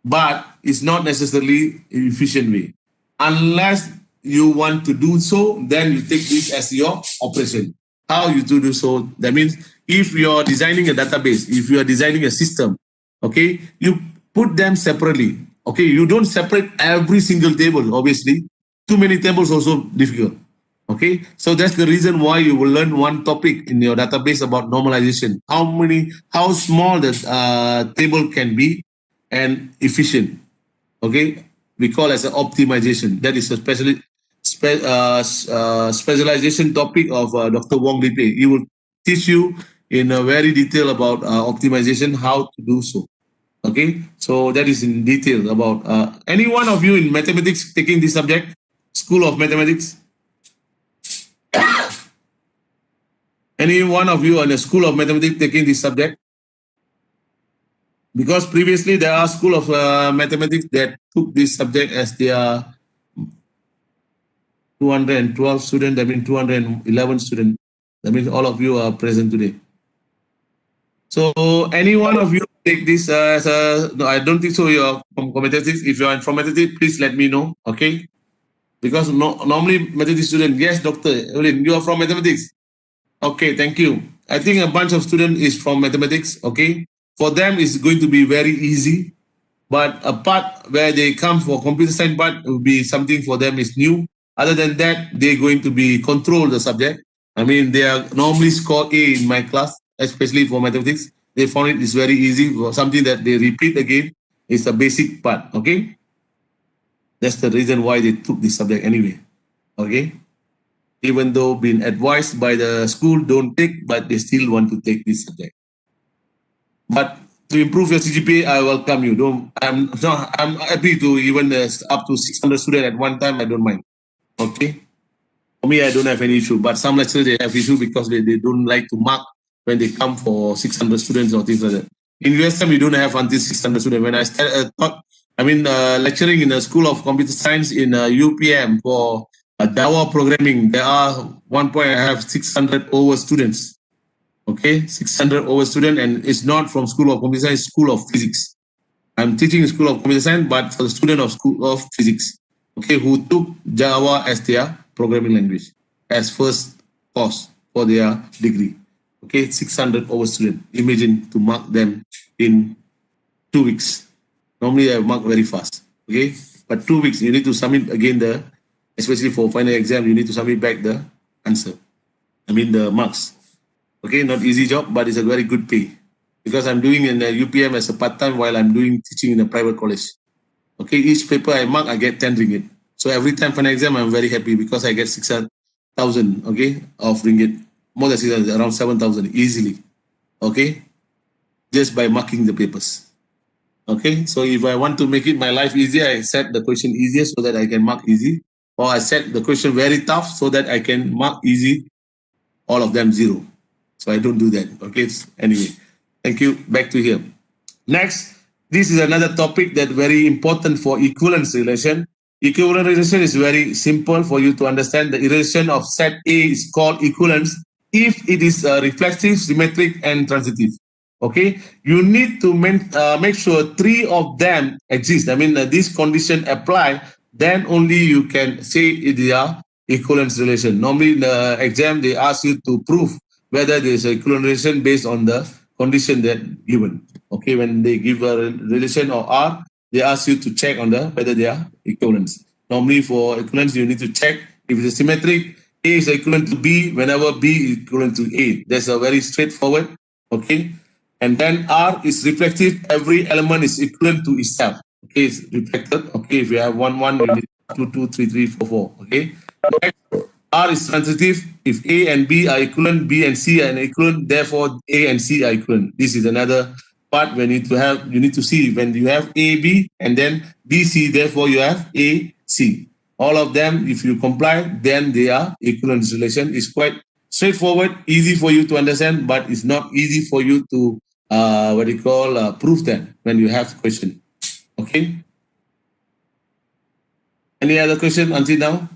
but it's not necessarily an efficient way. Unless you want to do so, then you take this as your operation. How you do so? That means if you're designing a database, if you are designing a system, okay, you put them separately. Okay, you don't separate every single table, obviously. Too many tables also difficult. Okay, so that's the reason why you will learn one topic in your database about normalization. How small the table can be and efficient. Okay, we call as an optimization. That is a specialization topic of Dr. Wong Lipe. He will teach you in a very detail about optimization, how to do so. Okay, so that is in detail about any one of you in mathematics taking this subject, School of Mathematics. Any one of you in a school of mathematics taking this subject? Because previously there are school of mathematics that took this subject as their 212 students, that means 211 students. That means all of you are present today. So any one of you take this as a, no, I don't think so you're from mathematics. If you're from mathematics, please let me know, okay? Because normally mathematics student, yes, Dr. Evelyn, you are from mathematics. Okay, thank you. I think a bunch of students is from mathematics, okay? For them, it's going to be very easy. But a part where they come for computer science part will be something for them is new. Other than that, they're going to be control the subject. I mean, they are normally score A in my class, especially for mathematics. They found it is very easy. For something that they repeat again is a basic part, okay? That's the reason why they took this subject anyway, okay? Even though being advised by the school, don't take, but they still want to take this subject. But to improve your CGPA, I welcome you. I'm happy to even up to 600 students at one time. I don't mind. Okay. For me, I don't have any issue. But some lecturers they have issue because they don't like to mark when they come for 600 students or things like that. In USM, we don't have until 600 students. When I started lecturing in the School of Computer Science in UPM for Java programming, there are one point I have 600 over students. Okay, 600 over student, and it's not from School of Computer Science, School of Physics. I'm teaching School of Computer Science, but for the student of School of Physics, okay, who took Java as their programming language as first course for their degree. Okay, 600 over student. Imagine to mark them in 2 weeks. Normally I mark very fast. Okay, but 2 weeks you need to submit again especially for final exam, you need to submit back the answer. I mean the marks. Okay, not easy job, but it's a very good pay because I'm doing in UPM as a part-time while I'm doing teaching in a private college. Okay, each paper I mark, I get 10 ringgit. So every time for an exam, I'm very happy because I get 6,000, okay, of ringgit. More than 6,000, around 7,000 easily. Okay, just by marking the papers. Okay, so if I want to make it my life easier, I set the question easier so that I can mark easy. Or I set the question very tough so that I can mark easy, all of them 0. So I don't do that. Okay. Anyway, thank you. Back to here. Next, this is another topic that very important for equivalence relation. Equivalence relation is very simple for you to understand. The relation of set A is called equivalence if it is reflexive, symmetric, and transitive. Okay. You need to make sure 3 of them exist. I mean, this condition apply, then only you can say it is a equivalence relation. Normally in the exam, they ask you to prove whether there is an equivalent relation based on the condition that given. Okay, when they give a relation or R, they ask you to check on whether they are equivalents. Normally for equivalence, you need to check if it is symmetric, A is equivalent to B whenever B is equivalent to A. That's a very straightforward. Okay, and then R is reflective. Every element is equivalent to itself. Okay, it's reflected. Okay, if you have 1, 1, you need 2, 2, 3, 3, 4, 4. Okay. R is transitive. If A and B are equivalent, B and C are equivalent, therefore A and C are equivalent. This is another part when you need to see when you have A, B, and then B, C, therefore you have A, C. All of them, if you comply, then they are equivalence relation. It's quite straightforward, easy for you to understand, but it's not easy for you to prove them when you have question. Okay. Any other question until now?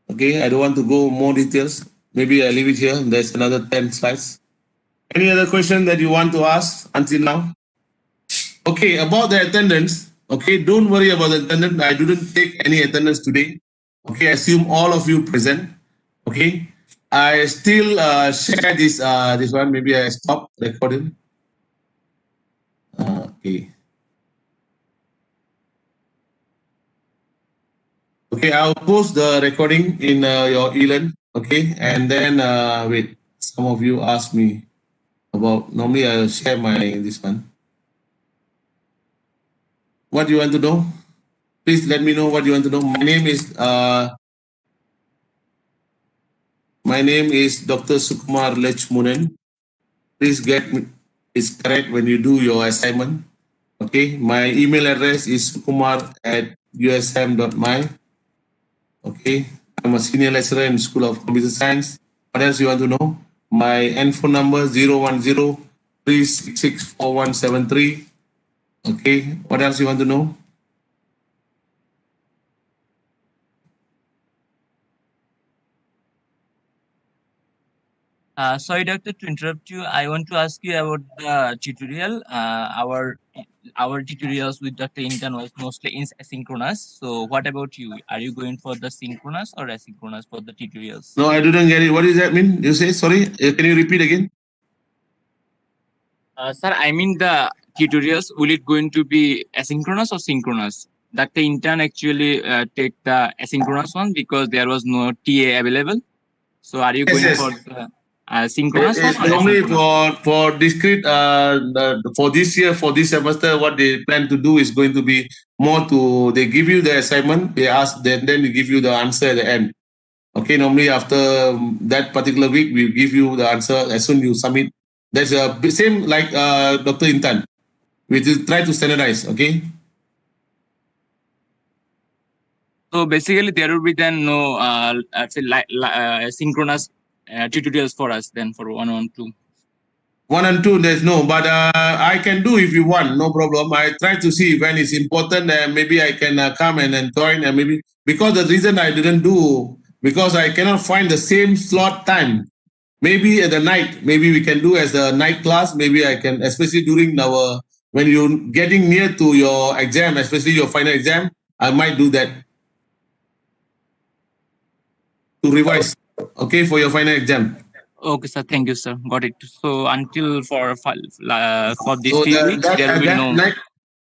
Okay, I don't want to go more details. Maybe I leave it here. There's another 10 slides. Any other question that you want to ask until now? Okay, about the attendance. Okay, don't worry about the attendance. I didn't take any attendance today. Okay, assume all of you present. Okay, I still share this one. Maybe I stop recording. Okay. Okay, I'll post the recording in your e-learn. Okay, and then wait. Some of you asked me about. Normally, I'll share this one. What do you want to know? Please let me know what you want to know. My name is Dr. Sukumar Lechmunen. Please get me. It's correct when you do your assignment. Okay, my email address is sukumar@usm.my. Okay, I'm a senior lecturer in School of Computer Science. What else you want to know? My handphone number 010-366-4173. Okay. What else you want to know? Sorry, doctor, to interrupt you. I want to ask you about the tutorial. Our tutorials with Dr. Intan was mostly asynchronous. So, what about you? Are you going for the synchronous or asynchronous for the tutorials? No, I didn't get it. What does that mean? You say, sorry, can you repeat again? Sir, I mean the tutorials, will it going to be asynchronous or synchronous? Dr. Intan actually take the asynchronous one because there was no TA available. So, are you Yes, going yes. for the synchronous one? It's or normally asynchronous? for discrete for this year, for this semester, what they plan to do is going to be more to they give you the assignment, they ask, then they give you the answer at the end. Okay, normally after that particular week, we give you the answer as soon you submit. That's the same like Dr. Intan. We just try to standardize. Okay. So basically, there will be then no synchronous tutorials for us then for 1 and 2. 1 and 2, there's no, but I can do if you want, no problem. I try to see when it's important, and maybe I can come and join, and maybe because the reason I didn't do because I cannot find the same slot time. Maybe at the night, maybe we can do as a night class. Maybe I can, especially during our when you're getting near to your exam, especially your final exam, I might do that to revise. Okay, for your final exam. Okay, sir. Thank you, sir. Got it. So until for these So 3 weeks, there will be no.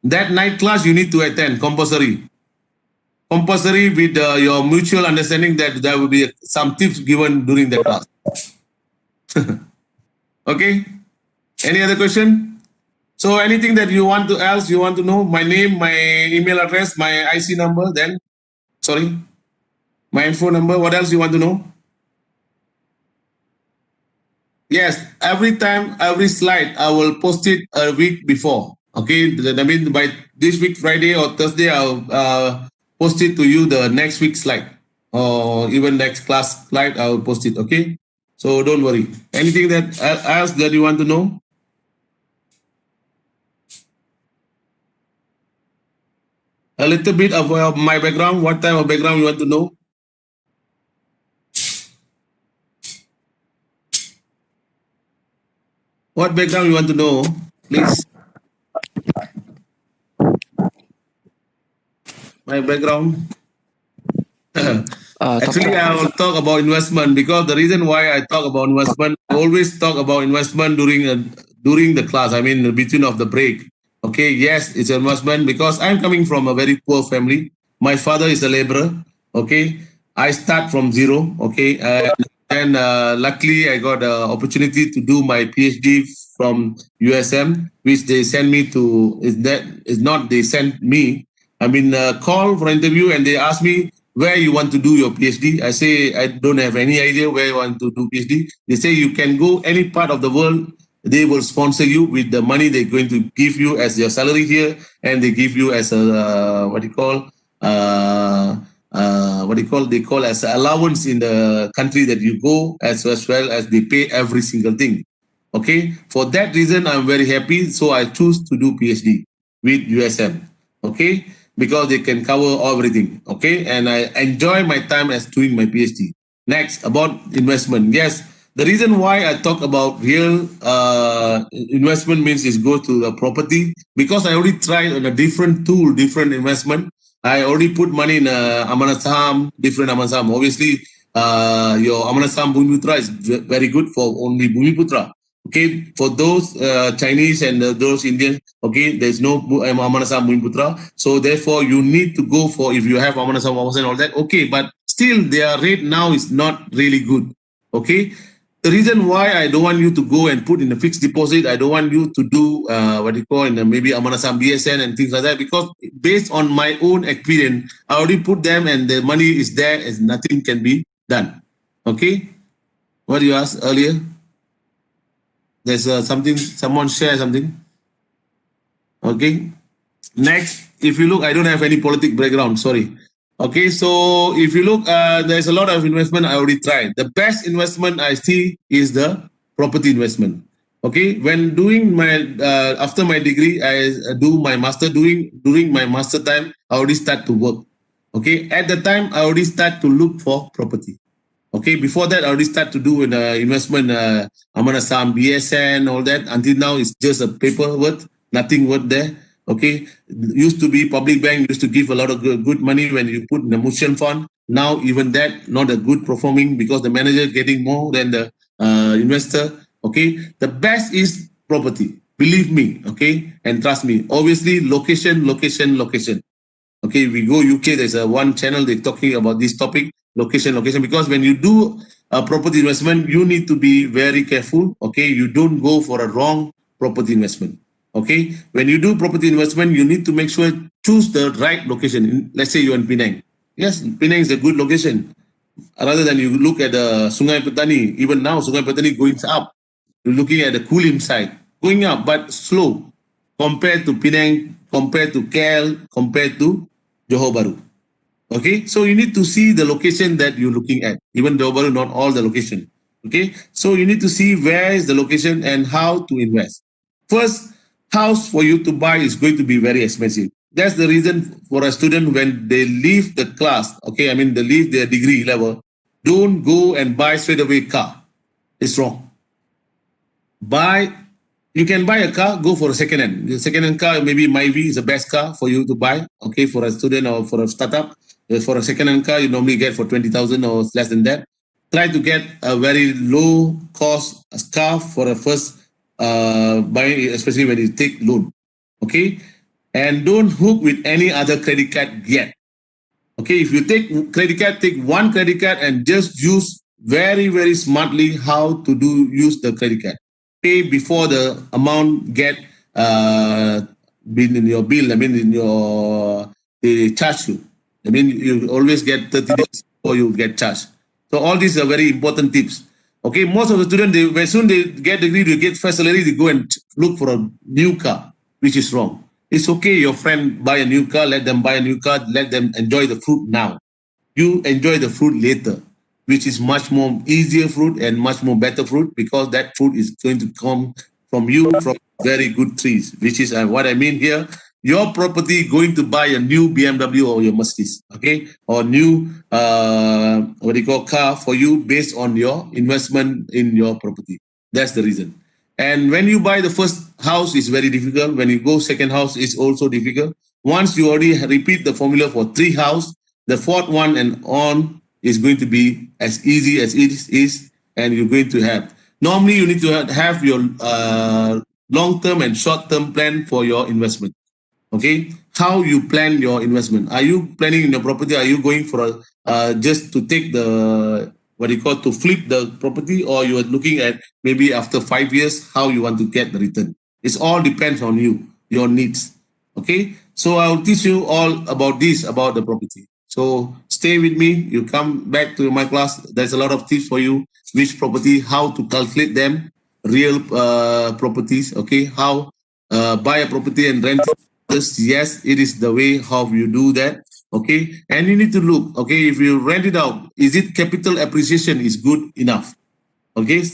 That night class you need to attend compulsory. Compulsory with your mutual understanding that there will be some tips given during the class. Okay. Any other question? So anything that you want to know? My name, my email address, my IC number. Then, sorry, my info number. What else you want to know? Yes, every time, every slide, I will post it a week before. Okay, that means by this week, Friday or Thursday, I'll post it to you the next week's slide or even next class slide. I'll post it. Okay, so don't worry. Anything that else that you want to know? A little bit of my background. What type of background you want to know? What background you want to know, please? My background. Actually, I will talk about investment because the reason why I talk about investment, I always talk about investment during the class. I mean, between of the break. Okay, yes, it's an investment because I'm coming from a very poor family. My father is a laborer. Okay, I start from zero. Okay, and luckily I got an opportunity to do my PhD from USM, which they sent me to. They sent me. I mean, call for interview, and they asked me where you want to do your PhD. I say I don't have any idea where I want to do PhD. They say you can go any part of the world. They will sponsor you with the money they're going to give you as your salary here, and they give you as a they call as allowance in the country that you go, as well as they pay every single thing. Okay, for that reason, I'm very happy. So I choose to do PhD with USM. Okay, because they can cover everything. Okay, and I enjoy my time as doing my PhD. Next, about investment. Yes, the reason why I talk about real investment means is go to the property because I already tried on a different tool, different investment. I already put money in Amanat Saham, different Amanat Saham. Obviously, your Amanat Saham Bumiputra is very good for only Bumiputra. Okay, for those Chinese and those Indians, okay, there's no Amanat Saham Bumiputra. So therefore, you need to go for, if you have Amanat Saham and all that, okay, but still their rate now is not really good. Okay, the reason why I don't want you to go and put in a fixed deposit, I don't want you to do maybe Amanat Saham BSN and things like that, because based on my own experience, I already put them and the money is there and nothing can be done. Okay, what you asked earlier? There's someone share something. Okay. Next, if you look, I don't have any politic background, sorry. Okay, so if you look, there's a lot of investment I already tried. The best investment I see is the property investment. Okay, when doing my after my degree, I do my master. During my master time, I already start to work. Okay, at the time I already start to look for property. Okay, before that I already start to do investment, Amana Sam, BSN, all that. Until now, it's just a paper worth, nothing worth there. Okay, used to be public bank used to give a lot of good money when you put in the mutual fund. Now even that not a good performing because the manager getting more than the investor. Okay, the best is property. Believe me, okay, and trust me. Obviously, location, location, location. Okay, we go UK, there's a one channel they're talking about this topic, location, location, because when you do a property investment, you need to be very careful. Okay, you don't go for a wrong property investment. Okay, when you do property investment, you need to make sure choose the right location. Let's say you're in Penang. Yes, Penang is a good location. Rather than you look at the Sungai Petani, even now Sungai Petani going up. You're looking at the Kulim side, going up, but slow compared to Penang, compared to KL, compared to Johor Bahru. Okay, so you need to see the location that you're looking at. Even Johor Bahru, not all the location. Okay, so you need to see where is the location and how to invest. First, house for you to buy is going to be very expensive. That's the reason for a student when they leave the class, okay, I mean they leave their degree level, don't go and buy straight away car. It's wrong. You can buy a car, go for a second hand. The second hand car, maybe Myvi is the best car for you to buy, okay, for a student or for a startup. For a second hand car, you normally get for 20,000 or less than that. Try to get a very low cost car for a first buying, especially when you take loan, okay? And don't hook with any other credit card yet. Okay, if you take credit card, take one credit card and just use very, very smartly how to use the credit card. Pay before the amount get been in your bill. I mean, they charge you. I mean, you always get 30 days before you get charged. So all these are very important tips. Okay, most of the students, as soon they get degree, they get first salary, they go and look for a new car, which is wrong. It's okay, your friend buy a new car, let them buy a new car, let them enjoy the fruit now. You enjoy the fruit later, which is much more easier fruit and much more better fruit because that fruit is going to come from you from very good trees, which is what I mean here. Your property going to buy a new BMW or your Mercedes, okay, or new car for you based on your investment in your property. That's the reason. And when you buy the first house, it's very difficult. When you go second house, it's also difficult. Once you already repeat the formula for 3 house, the 4th one and on is going to be as easy as it is, and you're going to have. Normally, you need to have your long-term and short-term plan for your investment. Okay, how you plan your investment? Are you planning in your property? Are you going for just to take the to flip the property, or you are looking at maybe after 5 years how you want to get the return? It all depends on you, your needs. Okay, so I'll teach you all about this about the property. So stay with me. You come back to my class. There's a lot of tips for you. Which property, how to calculate them, real properties. Okay, how buy a property and rent it. Yes, it is the way how you do that. Okay, and you need to look. Okay, if you rent it out, is it capital appreciation is good enough? Okay,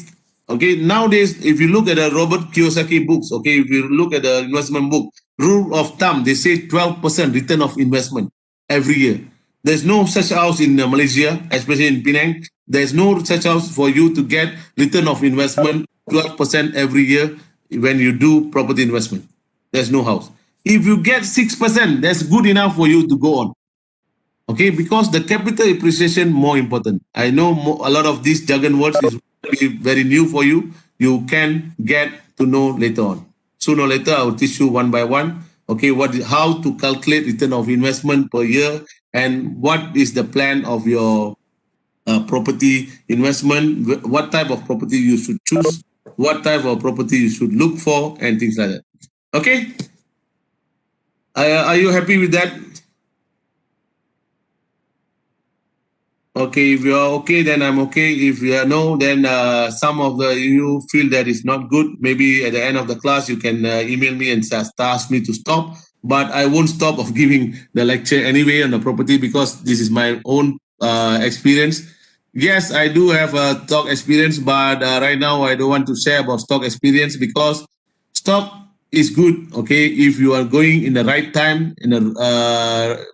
okay. Nowadays, if you look at the Robert Kiyosaki books, okay, if you look at the investment book, rule of thumb, they say 12% return of investment every year. There's no such house in Malaysia, especially in Penang. There's no such house for you to get return of investment 12% every year when you do property investment. There's no house. If you get 6%, that's good enough for you to go on. Okay, because the capital appreciation more important. I know a lot of these jargon words is very new for you. You can get to know later on. Sooner or later, I will teach you one by one. Okay, how to calculate return of investment per year and what is the plan of your property investment, what type of property you should choose, what type of property you should look for, and things like that. Okay? Are you happy with that? Okay, if you are okay, then I'm okay. If you are no, then some of you feel that it's not good. Maybe at the end of the class, you can email me and ask me to stop. But I won't stop of giving the lecture anyway on the property because this is my own experience. Yes, I do have a stock experience, but right now I don't want to share about stock experience because stock is good. Okay, if you are going in the right time in a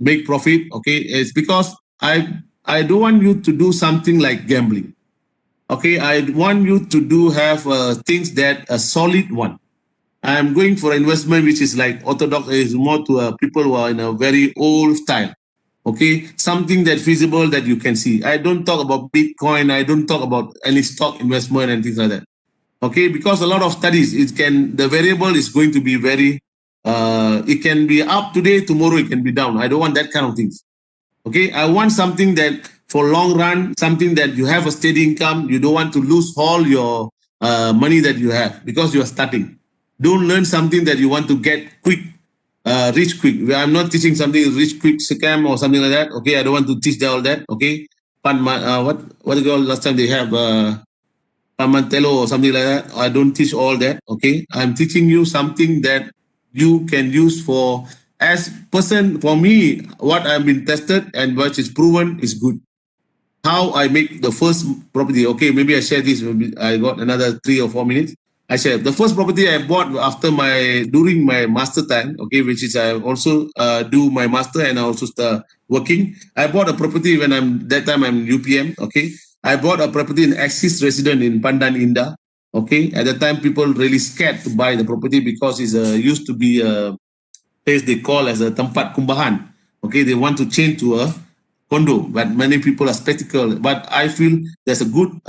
make profit. Okay, it's because I don't want you to do something like gambling. Okay, I want you to have things that a solid one. I'm going for investment which is like orthodox, is more to people who are in a very old style. Okay, something that feasible that you can see. I don't talk about Bitcoin. I don't talk about any stock investment and things like that. Okay, because a lot of studies, the variable is going to be very, it can be up today, tomorrow it can be down. I don't want that kind of things. Okay, I want something that for long run, something that you have a steady income. You don't want to lose all your money that you have because you are starting. Don't learn something that you want to get quick, rich quick. I'm not teaching something rich quick scam or something like that. Okay, I don't want to teach all that. Okay, what do you call last time they have Pamantello or something like that. I don't teach all that. Okay, I'm teaching you something that you can use for. As person, for me, what I've been tested and what is proven is good. How I make the first property. Okay, maybe I share this. Maybe I got another 3 or 4 minutes. I share the first property I bought during my master time. Okay, which is I also do my master and I also start working. I bought a property when I'm UPM. Okay, I bought a property in Axis Resident in Pandan Indah. Okay, at the time people really scared to buy the property because it's used to be a place they call as a tempat kumbahan. Okay, they want to change to a condo, but many people are skeptical. But I feel there's a good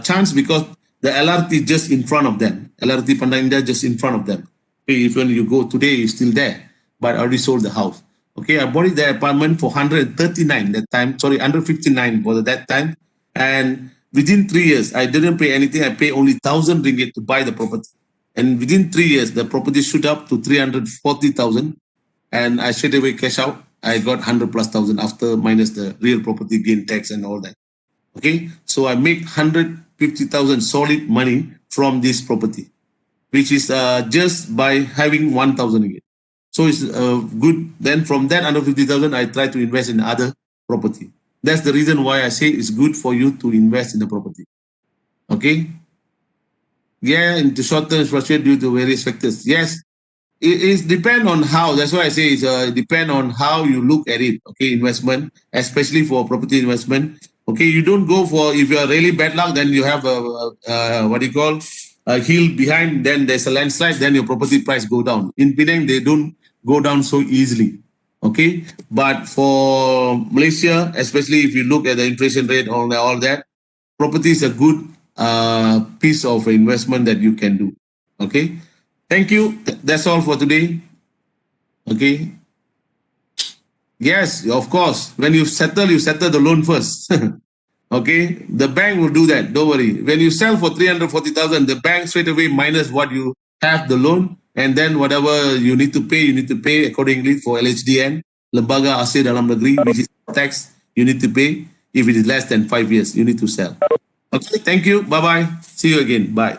chance because the LRT just in front of them. LRT Pandan Indah just in front of them. Okay, if when you go today, it's still there, but I already sold the house. Okay, I bought the apartment for 139 that time. Sorry, 159 for that time. And within 3 years, I didn't pay anything. I paid only 1,000 ringgit to buy the property. And within 3 years, the property shoot up to 340,000. And I straight away cash out. I got 100 plus thousand after minus the real property gain tax and all that. Okay, so I make 150,000 solid money from this property, which is just by having 1,000 again. So it's good. Then from that 150,000, I try to invest in other property. That's the reason why I say it's good for you to invest in the property. Okay. Yeah, in the short term, it's frustrated due to various factors. Yes. It depends on how. That's why I say it depends on how you look at it. Okay, investment, especially for property investment. Okay, you don't go for, if you are really bad luck, then you have a hill behind. Then there's a landslide. Then your property price go down. In Penang, they don't go down so easily. Okay, but for Malaysia, especially if you look at the inflation rate, all that, property is a good piece of investment that you can do. Okay. Thank you. That's all for today. Okay. Yes, of course. When you settle the loan first. Okay. The bank will do that. Don't worry. When you sell for 340,000, the bank straight away minus what you have the loan, and then whatever you need to pay accordingly for LHDN, Lembaga Asyir Dalam Negeri, which is tax you need to pay. If it is less than 5 years, you need to sell. Okay. Thank you. Bye bye. See you again. Bye.